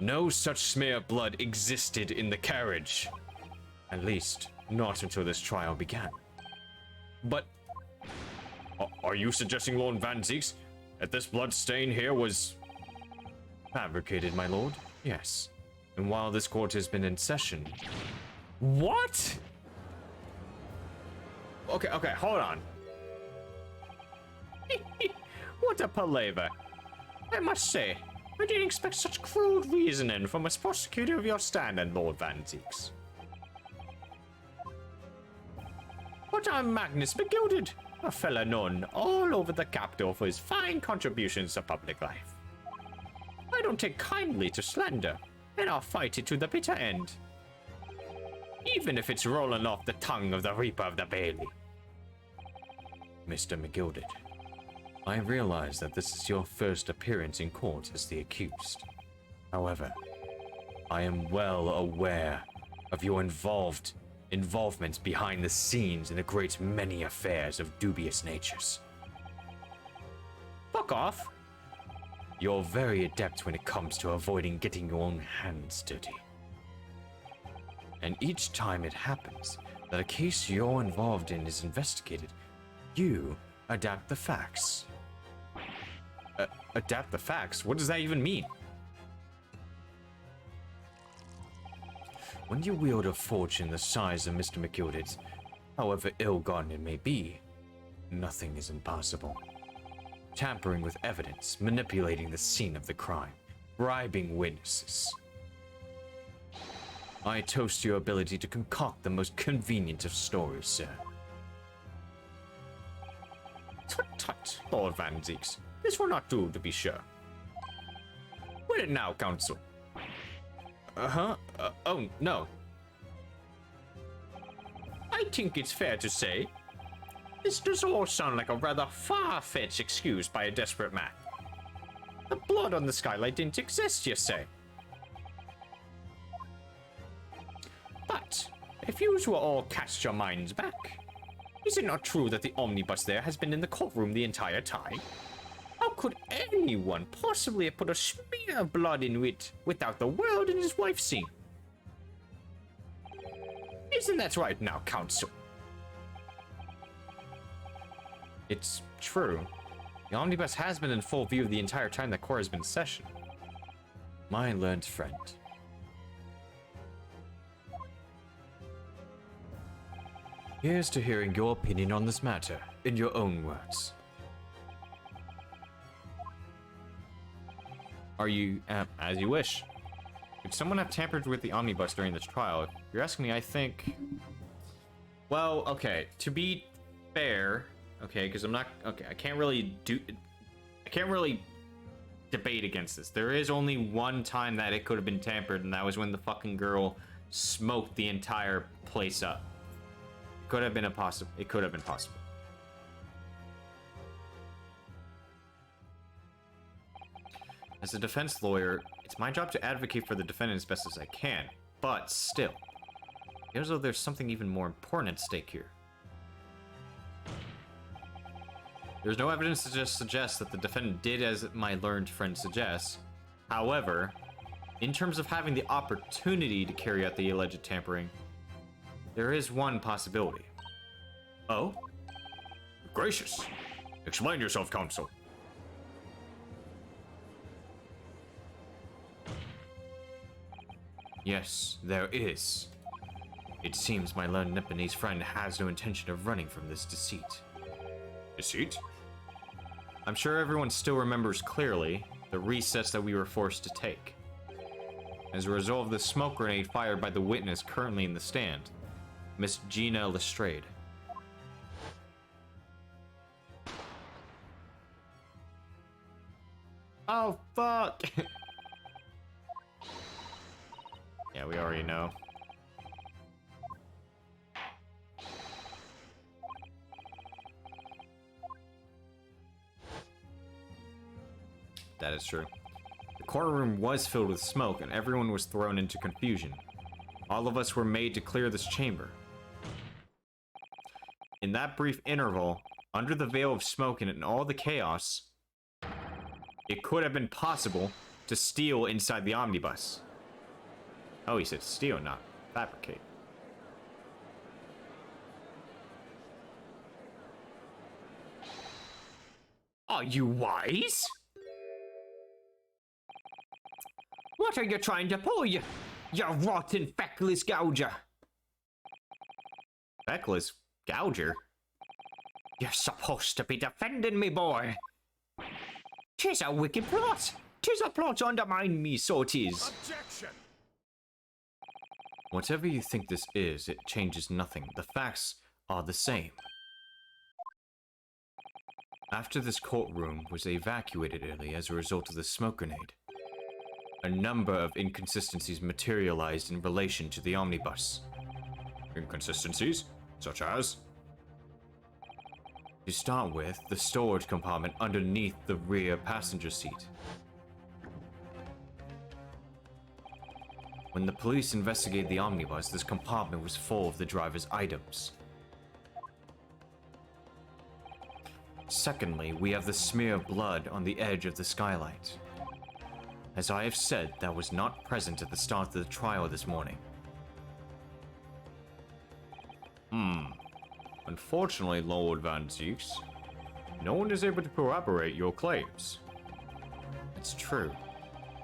No such smear of blood existed in the carriage. At least, not until this trial began. But are you suggesting, Lord Van Zieks, that this blood stain here was Fabricated, my lord? Yes. And while this court has been in session... What? Okay, hold on. What a palaver. I must say, I didn't expect such crude reasoning from a prosecutor of your standard, Lord Van Zieks. But I'm Magnus Begilded, a fellow known all over the capital for his fine contributions to public life. I don't take kindly to slander, and I'll fight it to the bitter end. Even if it's rolling off the tongue of the Reaper of the Bailey. Mr. McGilded, I realize that this is your first appearance in court as the accused. However, I am well aware of your involvement behind the scenes in a great many affairs of dubious natures. Fuck off. You're very adept when it comes to avoiding getting your own hands dirty. And each time it happens that a case you're involved in is investigated, you adapt the facts. Adapt the facts? What does that even mean? When you wield a fortune the size of Mr. McGilded's, however ill-gotten it may be, nothing is impossible. Tampering with evidence, manipulating the scene of the crime, bribing witnesses. I toast your ability to concoct the most convenient of stories, sir. Tut, Lord Van Zieks. This will not do, to be sure. Will it now, counsel? Oh, no. I think it's fair to say this does all sound like a rather far-fetched excuse by a desperate man. The blood on the skylight didn't exist, you say? But if you were all cast your minds back, is it not true that the omnibus there has been in the courtroom the entire time? How could anyone possibly have put a smear of blood in it without the world and his wife seeing? Isn't that right now, counsel? It's true. The omnibus has been in full view the entire time that court has been in session. My learned friend. Here's to hearing your opinion on this matter, in your own words. Are you, as you wish. Could someone have tampered with the omnibus during this trial? If you're asking me, I think... Well, okay, to be fair, okay, because I'm not... Okay, I can't really debate against this. There is only one time that it could have been tampered, and that was when the fucking girl smoked the entire place up. It could have been possible. As a defense lawyer, it's my job to advocate for the defendant as best as I can, but still, as though there's something even more important at stake here. There's no evidence to just suggest that the defendant did as my learned friend suggests. However, in terms of having the opportunity to carry out the alleged tampering, there is one possibility. Oh? Gracious. Explain yourself, counsel. Yes, there is. It seems my learned Nipponese friend has no intention of running from this deceit. Deceit? I'm sure everyone still remembers clearly the recess that we were forced to take. As a result of the smoke grenade fired by the witness currently in the stand, Miss Gina Lestrade. Oh, fuck! Yeah, we already know. That is true. The courtroom was filled with smoke and everyone was thrown into confusion. All of us were made to clear this chamber. In that brief interval, under the veil of smoke and in all the chaos, it could have been possible to steal inside the omnibus. Oh, he said steal, not fabricate. Are you wise? What are you trying to pull, you rotten feckless gouger? Feckless gouger? You're supposed to be defending me, boy. 'Tis a wicked plot. 'Tis a plot to undermine me, so 'tis. Objection! Whatever you think this is, it changes nothing. The facts are the same. After this courtroom was evacuated early as a result of the smoke grenade, a number of inconsistencies materialized in relation to the omnibus. Inconsistencies? Such as? To start with, the storage compartment underneath the rear passenger seat. When the police investigated the omnibus, this compartment was full of the driver's items. Secondly, we have the smear of blood on the edge of the skylight. As I have said, that was not present at the start of the trial this morning. Unfortunately, Lord Van Zieks, no one is able to corroborate your claims. It's true.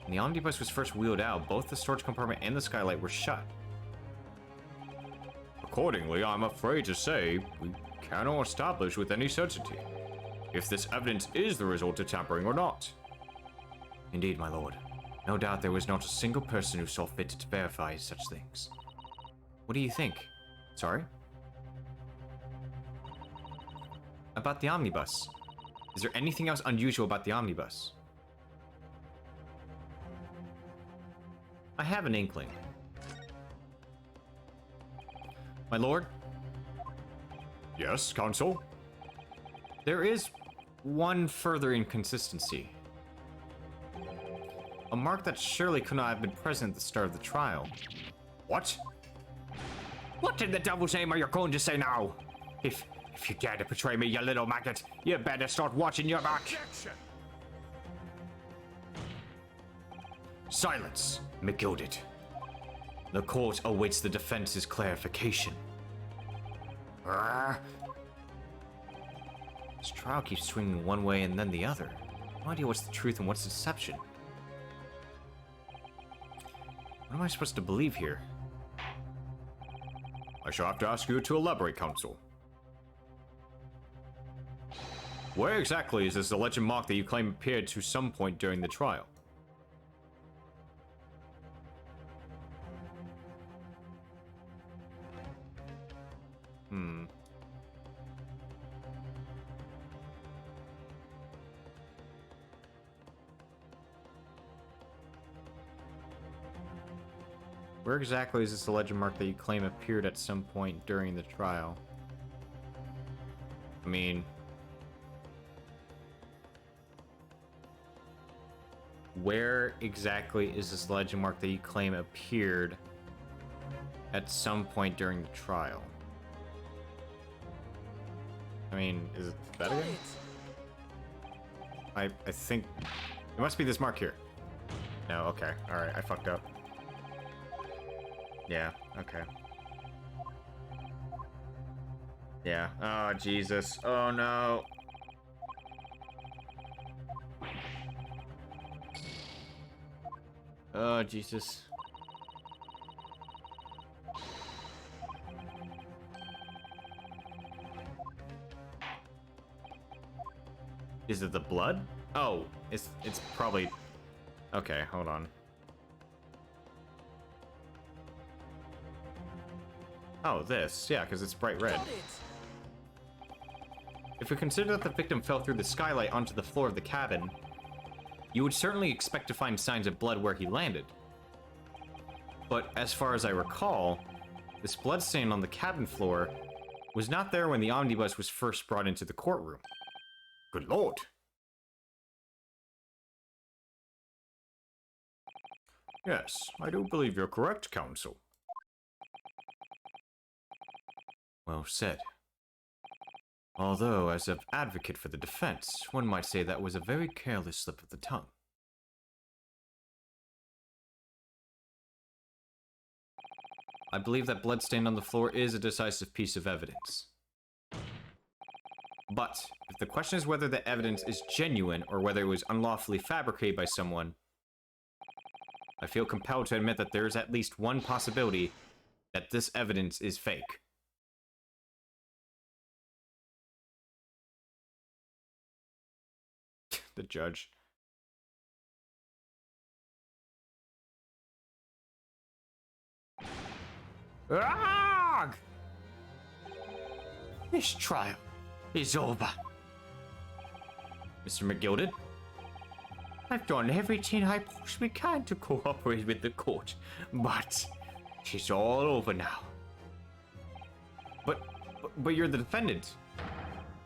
When the omnibus was first wheeled out, both the storage compartment and the skylight were shut. Accordingly, I'm afraid to say we cannot establish with any certainty if this evidence is the result of tampering or not. Indeed, my lord. No doubt there was not a single person who saw fit to verify such things. What do you think? Sorry? About the omnibus. Is there anything else unusual about the omnibus? I have an inkling. My lord? Yes, counsel? There is one further inconsistency. A mark that surely could not have been present at the start of the trial. What? What in the devil's name are you going to say now? If you dare to betray me, you little maggot, you better start watching your back. Objection! Silence, McGilded. The court awaits the defense's clarification. This trial keeps swinging one way and then the other. No idea what's the truth and what's deception. What am I supposed to believe here? I shall have to ask you to elaborate, counsel. Where exactly is this alleged mark that you claim appeared to some point during the trial? Where exactly is this alleged mark that you claim appeared at some point during the trial? I mean... where exactly is this alleged mark that you claim appeared at some point during the trial? I mean, is it that Got again? it! I think... it must be this mark here. No, okay. Alright, I fucked up. Yeah, okay. Yeah. Oh, Jesus. Oh, no. Oh, Jesus. Is it the blood? Oh, it's probably... okay, hold on. Oh, this. Yeah, because it's bright red. Got it! If we consider that the victim fell through the skylight onto the floor of the cabin, you would certainly expect to find signs of blood where he landed. But as far as I recall, this blood stain on the cabin floor was not there when the omnibus was first brought into the courtroom. Good lord. Yes, I do believe you're correct, counsel. Well said. Although, as an advocate for the defense, one might say that was a very careless slip of the tongue. I believe that blood stain on the floor is a decisive piece of evidence. But if the question is whether the evidence is genuine or whether it was unlawfully fabricated by someone, I feel compelled to admit that there is at least one possibility that this evidence is fake. The judge. Arrgh! This trial is over. Mr. McGilded? I've done everything I possibly can to cooperate with the court, but it's all over now. But you're the defendant.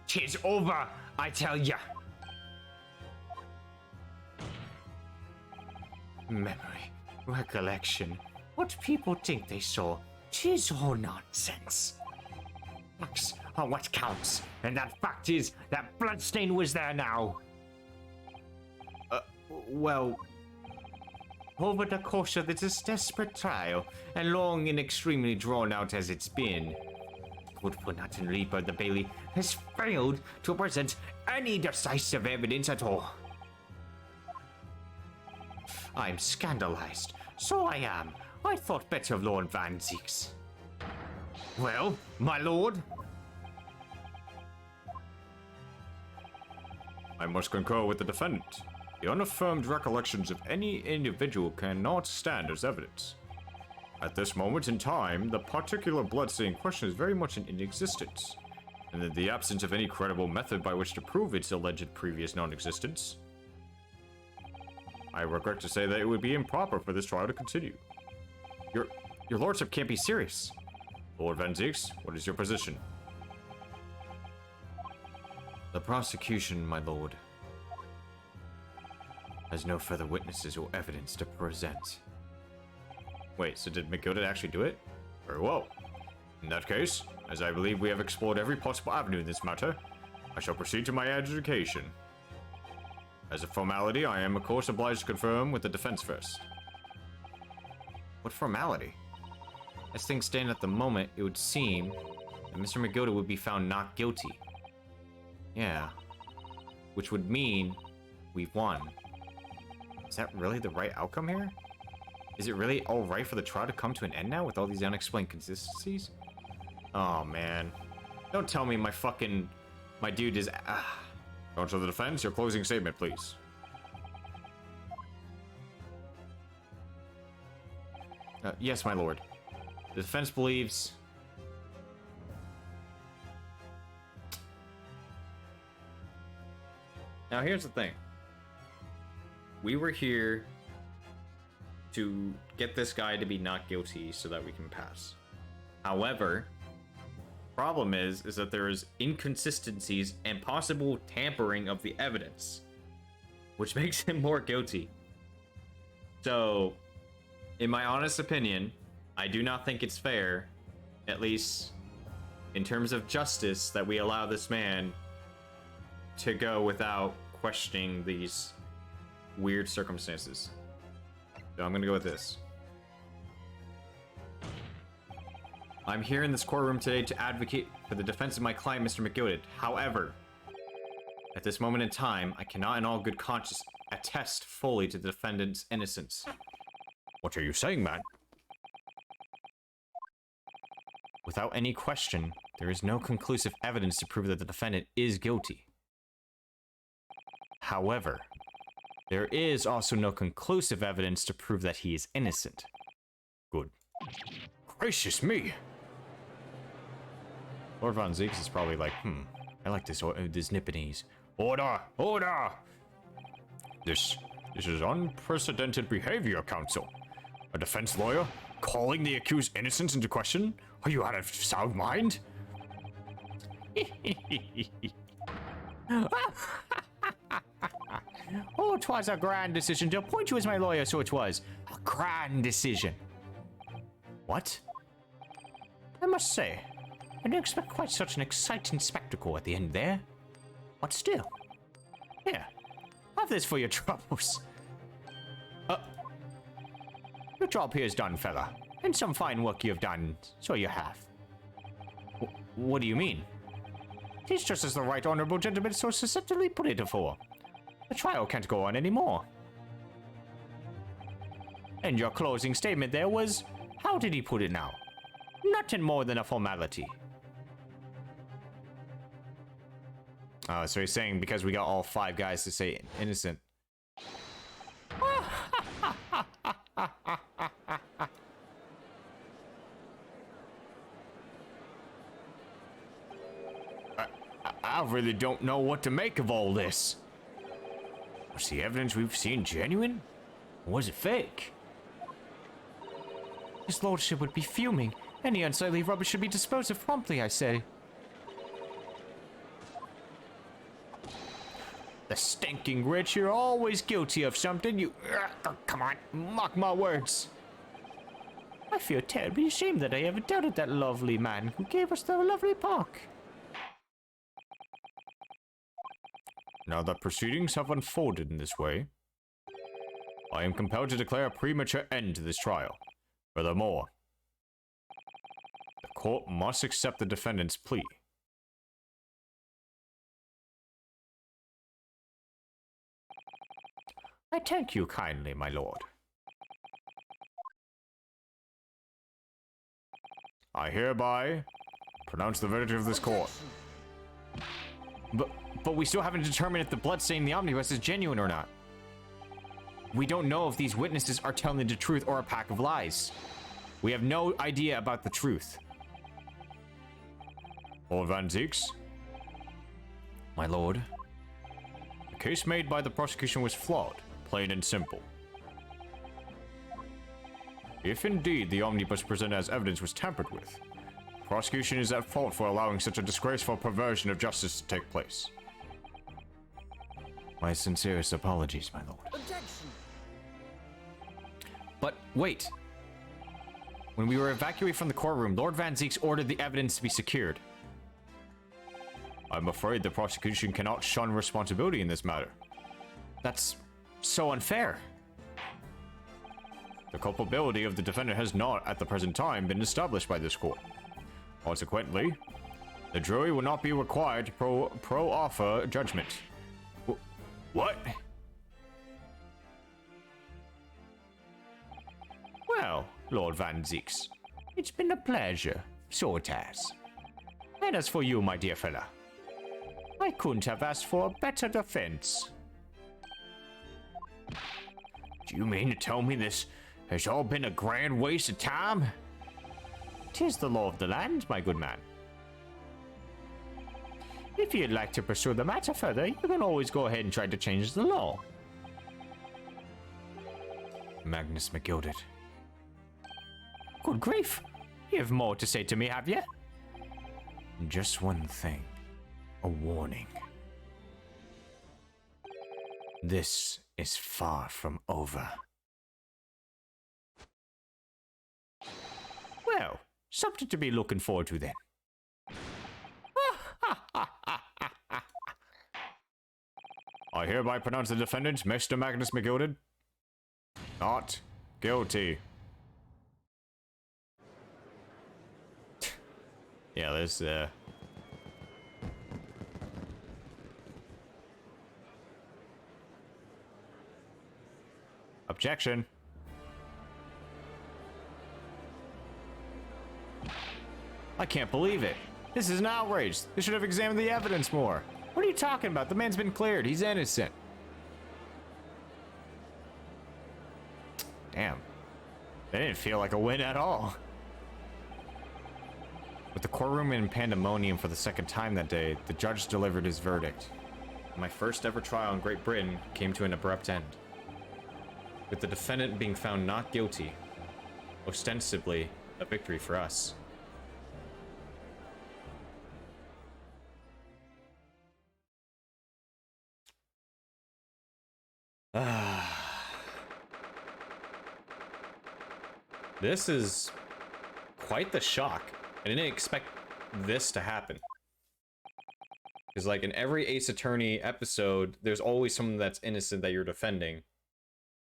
Tis over, I tell ya. Memory, recollection, what people think they saw, tis all nonsense. Facts are what counts, and that fact is that bloodstain was there now. Well, Over the course of this desperate trial, and long and extremely drawn out as it's been, Woodfoot and Reaper the Bailey has failed to present any decisive evidence at all. I'm scandalized. So I am. I thought better of Lord Van Zieks. Well, my lord? I must concur with the defendant. The unaffirmed recollections of any individual cannot stand as evidence. At this moment in time, the particular bloodstain question is very much in existence, and in the absence of any credible method by which to prove its alleged previous non-existence, I regret to say that it would be improper for this trial to continue. your lordship can't be serious. Lord Van Zieks, what is your position? The prosecution, my lord, has no further witnesses or evidence to present. Wait, so did McGilded actually do it? Very well. In that case, as I believe we have explored every possible avenue in this matter, I shall proceed to my adjudication. As a formality, I am of course obliged to confirm with the defense first. What formality? As things stand at the moment, it would seem that Mr. McGilded would be found not guilty. Yeah. Which would mean we've won. Is that really the right outcome here? Is it really alright for the trial to come to an end now with all these unexplained consistencies? Oh man. Don't tell me my dude is... Counsel of the defense, your closing statement, please. Yes, my lord. The defense believes... Now here's the thing. We were here to get this guy to be not guilty so that we can pass. However, problem is that there is inconsistencies and possible tampering of the evidence, which makes him more guilty. So, in my honest opinion, I do not think it's fair, at least in terms of justice, that we allow this man to go without questioning these weird circumstances. So I'm gonna go with this. I'm here in this courtroom today to advocate for the defense of my client, Mr. McGilded. However, at this moment in time, I cannot in all good conscience attest fully to the defendant's innocence. What are you saying, man? Without any question, there is no conclusive evidence to prove that the defendant is guilty. However, there is also no conclusive evidence to prove that he is innocent. Good. Gracious me! Lord Von Zieks is probably like, I like this Nipponese. Order! Order! This is unprecedented behavior, counsel. A defense lawyer calling the accused innocence into question? Are you out of sound mind? Oh, 'twas a grand decision to appoint you as my lawyer, so it was. A grand decision. What? I must say, I didn't expect quite such an exciting spectacle at the end there. But still. Here, have this for your troubles. Your job here is done, fella. And some fine work you have done, so you have. What do you mean? Tis just as the right honorable gentleman so susceptibly put it afore. The trial can't go on anymore. And your closing statement there was, how did he put it now? Nothing more than a formality. So he's saying because we got all 5 guys to say innocent. I really don't know what to make of all this. Was the evidence we've seen genuine? Or was it fake? His lordship would be fuming. Any unsightly rubbish should be disposed of promptly, I say. The stinking rich, you're always guilty of something, you... come on, mark my words. I feel terribly ashamed that I ever doubted that lovely man who gave us the lovely park. Now that proceedings have unfolded in this way, I am compelled to declare a premature end to this trial. Furthermore, the court must accept the defendant's plea. I thank you kindly, my lord. I hereby pronounce the verdict of this court. But we still haven't determined if the bloodstain in the omnibus is genuine or not. We don't know if these witnesses are telling the truth or a pack of lies. We have no idea about the truth. Lord Van Zieks, My lord. the case made by the prosecution was flawed, plain and simple. If indeed the omnibus presented as evidence was tampered with, the prosecution is at fault for allowing such a disgraceful perversion of justice to take place. My sincerest apologies, my lord. Objection! But wait. When we were evacuated from the courtroom, Lord Van Zieks ordered the evidence to be secured. I'm afraid the prosecution cannot shun responsibility in this matter. That's so unfair. The culpability of the defendant has not, at the present time, been established by this court. Consequently, the jury will not be required to pro-offer judgment. What? Well, Lord Van Zieks, it's been a pleasure. So it has. And as for you, my dear fella, I couldn't have asked for a better defense. Do you mean to tell me this has all been a grand waste of time? 'Tis the law of the land, my good man. If you'd like to pursue the matter further, you can always go ahead and try to change the law. Magnus McGilded. Good grief! You have more to say to me, have you? Just one thing. A warning. This is far from over. Well, something to be looking forward to then. I hereby pronounce the defendant, Mr. Magnus McGilded, not guilty. Yeah, there's Objection. I can't believe it. This is an outrage. They should have examined the evidence more. What are you talking about? The man's been cleared. He's innocent. Damn. That didn't feel like a win at all. With the courtroom in pandemonium for the second time that day, the judge delivered his verdict. My first ever trial in Great Britain came to an abrupt end, with the defendant being found not guilty, ostensibly a victory for us. This is quite the shock. I didn't expect this to happen. Because like in every Ace Attorney episode, there's always someone that's innocent that you're defending.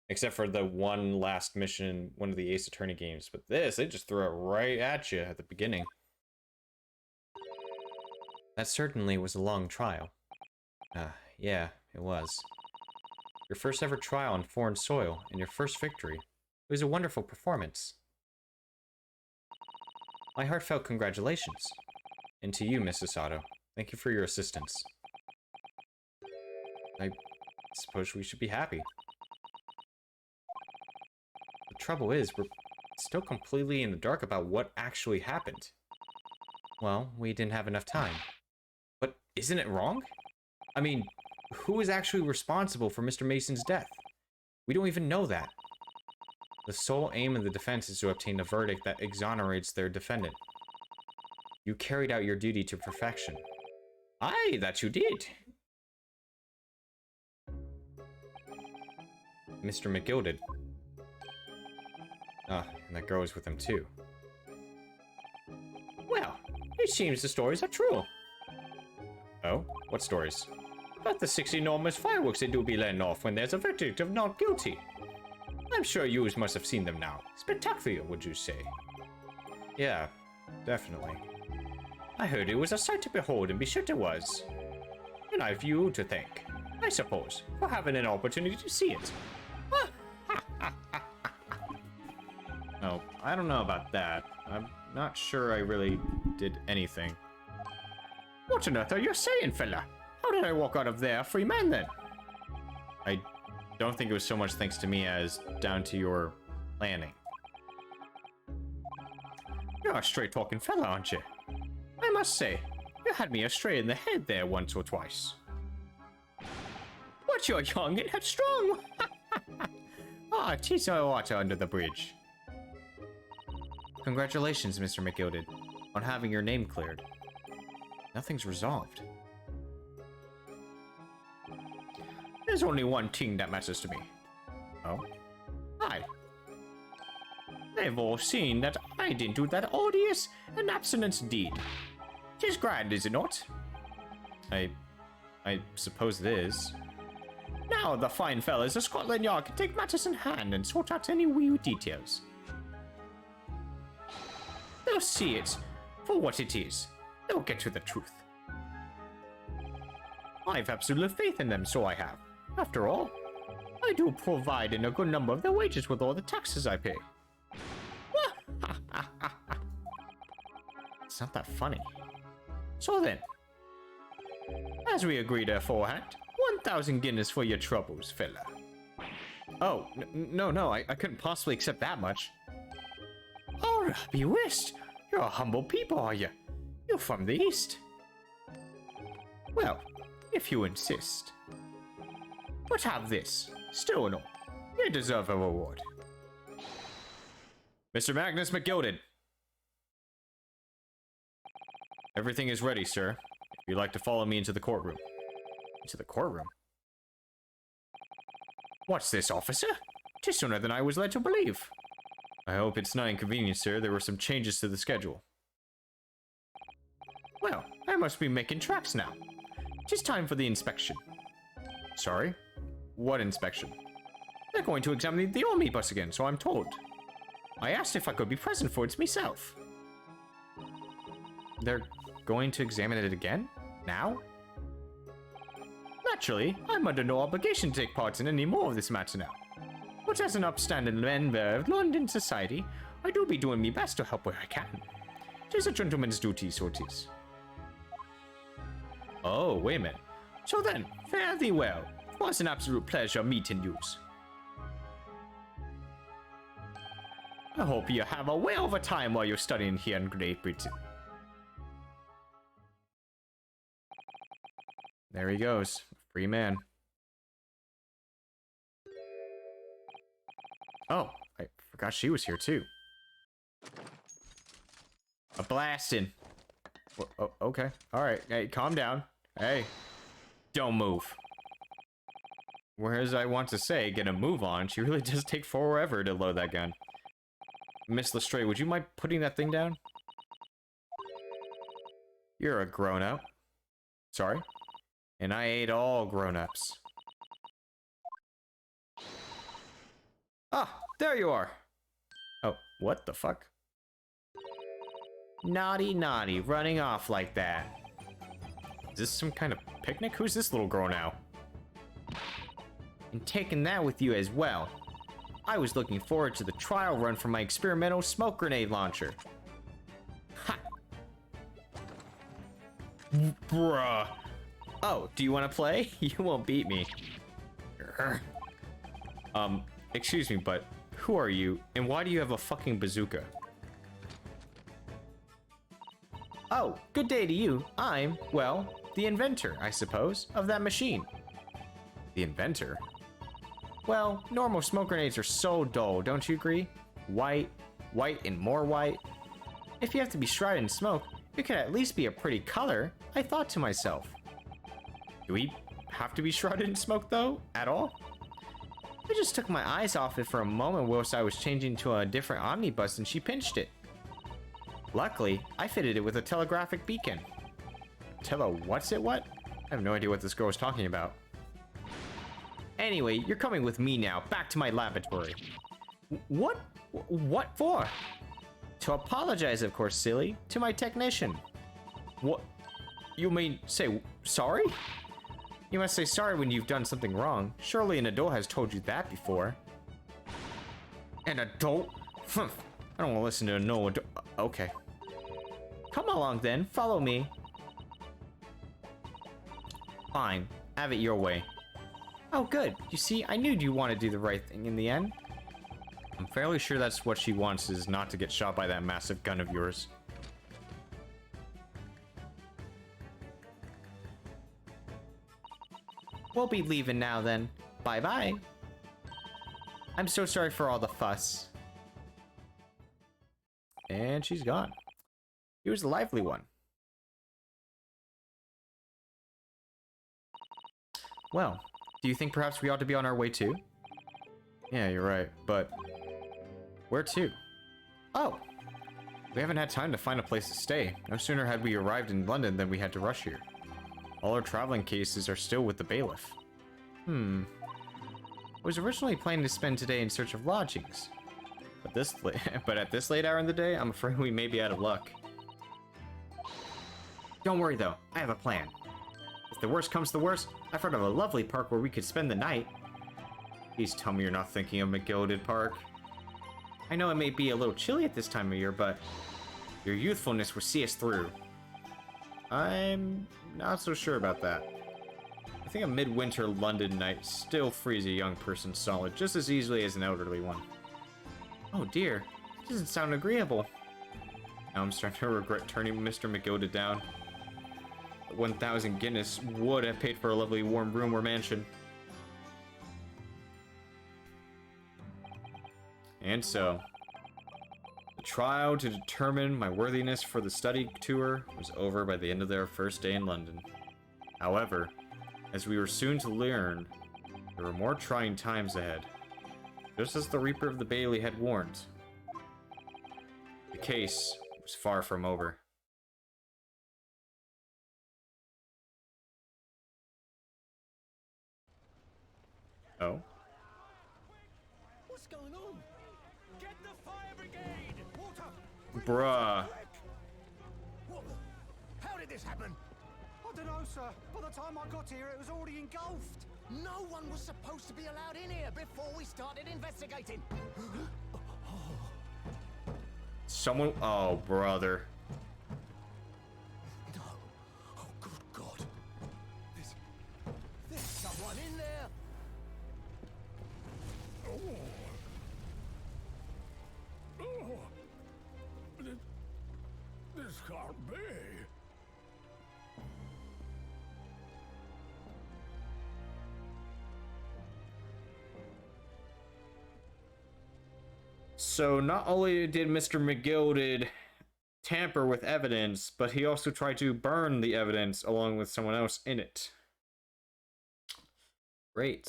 Except for the one last mission in one of the Ace Attorney games. But this, they just throw it right at you at the beginning. That certainly was a long trial. Yeah, it was. Your first ever trial on foreign soil, and your first victory. It was a wonderful performance. My heartfelt congratulations. And to you, Mrs. Sato. Thank you for your assistance. I suppose we should be happy. The trouble is, we're still completely in the dark about what actually happened. Well, we didn't have enough time. But isn't it wrong? I mean, who is actually responsible for Mr. Mason's death? We don't even know that. The sole aim of the defense is to obtain a verdict that exonerates their defendant. You carried out your duty to perfection. Aye, that you did. Mr. McGilded. Ah, and that girl is with him too. Well, it seems the stories are true. Oh? What stories? About the 6 enormous fireworks they do be letting off when there's a verdict of not guilty. I'm sure you must have seen them now. Spectacular, would you say? Yeah, definitely. I heard it was a sight to behold, and be sure it was. And I've you to thank, I suppose, for having an opportunity to see it. Oh, I don't know about that. I'm not sure I really did anything. What on earth are you saying, fella? How did I walk out of there a free man then? I don't think it was so much thanks to me as down to your planning. You're a straight-talking fella, aren't you? I must say, you had me astray in the head there once or twice. But you're young and headstrong. Ah, 'tis no water under the bridge. Congratulations, Mr. McGilded, on having your name cleared. Nothing's resolved. There's only one thing that matters to me. Oh? Aye. They've all seen that I didn't do that odious and abstinence deed. 'Tis grand, is it not? I suppose it is. Now the fine fellas of Scotland Yard can take matters in hand and sort out any wee details. They'll see it for what it is. They'll get to the truth. I've absolute faith in them, so I have. After all, I do provide in a good number of their wages with all the taxes I pay. It's not that funny. So then, as we agreed aforehand, 1,000 guineas for your troubles, fella. Oh, no, I couldn't possibly accept that much. Oh, be whist! You're a humble people, are you? You're from the East. Well, if you insist. But have this. Still in all, you deserve a reward. Mr. Magnus McGilded. Everything is ready, sir. If you'd like to follow me into the courtroom. Into the courtroom? What's this, officer? 'Tis sooner than I was led to believe. I hope it's not inconvenient, sir. There were some changes to the schedule. Well, I must be making tracks now. 'Tis time for the inspection. Sorry? What inspection? They're going to examine the omnibus again, so I'm told. I asked if I could be present for it myself. They're going to examine it again? Now? Naturally, I'm under no obligation to take part in any more of this matter now. But as an upstanding member of London society, I do be doing my best to help where I can. 'Tis a gentleman's duty, so 'tis. Oh, wait a minute. So then, fare thee well. 'Twas an absolute pleasure meeting yous. I hope you have a whale of a time while you're studying here in Great Britain. There he goes. Free man. Oh, I forgot she was here too. A blasting. Oh, okay. Alright. Hey, calm down. Hey. Don't move. Whereas I want to say, get a move on, she really does take forever to load that gun. Miss Lestrade, would you mind putting that thing down? You're a grown-up. Sorry? And I ate all grown-ups. Ah, there you are. Oh, what the fuck? Naughty, naughty, running off like that. this some kind of picnic? Who's this little girl now? And taking that with you as well. I was looking forward to the trial run for my experimental smoke grenade launcher. Ha! Bruh. Oh, do you want to play? You won't beat me. Excuse me, but who are you, and why do you have a fucking bazooka? Oh, good day to you. I'm, well, the inventor, I suppose, of that machine. The inventor? Well, normal smoke grenades are so dull, don't you agree? White, white, and more white. If you have to be shrouded in smoke, it could at least be a pretty color, I thought to myself. Do we have to be shrouded in smoke, though? At all? I just took my eyes off it for a moment whilst I was changing to a different omnibus and she pinched it. Luckily, I fitted it with a telegraphic beacon. What's it what? I have no idea what this girl is talking about. Anyway, you're coming with me now, back to my laboratory. What? What for? To apologize, of course, silly, to my technician. What? You mean, say, sorry? You must say sorry when you've done something wrong. Surely an adult has told you that before. An adult? Humph. I don't want to listen to no adult. Okay. Come along then, follow me. Fine, have it your way. Oh good, you see, I knew you want to do the right thing in the end. I'm fairly sure that's what she wants, is not to get shot by that massive gun of yours. We'll be leaving now then. Bye-bye. I'm so sorry for all the fuss. And she's gone. He was the lively one. Well, do you think perhaps we ought to be on our way too? Yeah, you're right, but where to? Oh, We haven't had time to find a place to stay. No sooner had we arrived in London than we had to rush here. All our traveling cases are still with the bailiff. I was originally planning to spend today in search of lodgings. But at this late hour in the day, I'm afraid we may be out of luck. Don't worry though, I have a plan. If the worst comes to the worst, I've heard of a lovely park where we could spend the night. Please tell me you're not thinking of McGilded Park. I know it may be a little chilly at this time of year, but your youthfulness will see us through. I'm not so sure about that. I think a midwinter London night still frees a young person solid just as easily as an elderly one. Oh dear, it doesn't sound agreeable. Now I'm starting to regret turning Mr. McGilded down. 1,000 Guinness would have paid for a lovely warm room or mansion. And so, the trial to determine my worthiness for the study tour was over by the end of their first day in London. However, as we were soon to learn, there were more trying times ahead. Just as the Reaper of the Bailey had warned, the case was far from over. Oh? What's going on? Get the fire brigade! Water! Bruh. What the? How did this happen? I don't know, sir. By the time I got here, it was already engulfed. No one was supposed to be allowed in here before we started investigating. Someone. Oh, brother. No. Oh, good God. There's someone in there. This can't be. So not only did Mr. McGilded tamper with evidence, but he also tried to burn the evidence along with someone else in it. Great.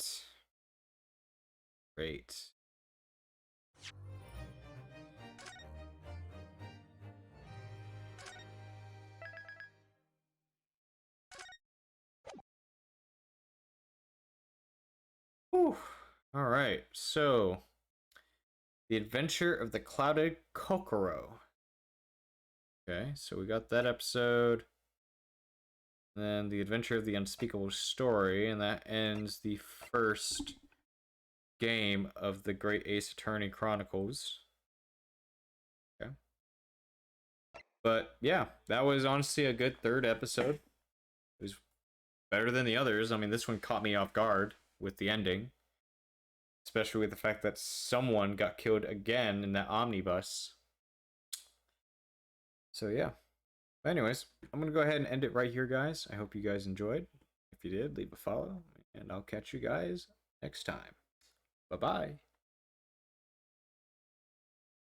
Great. Whew. All right, so the Adventure of the Clouded Kokoro. Okay, so we got that episode. And then The Adventure of the Unspeakable Story, and that ends the first game of the Great Ace Attorney Chronicles. Okay. But yeah, that was honestly a good third episode. It was better than the others. I mean, this one caught me off guard with the ending, especially with the fact that someone got killed again in that omnibus. So yeah. Anyways, I'm going to go ahead and end it right here, guys. I hope you guys enjoyed. If you did, leave a follow, and I'll catch you guys next time. Bye-bye.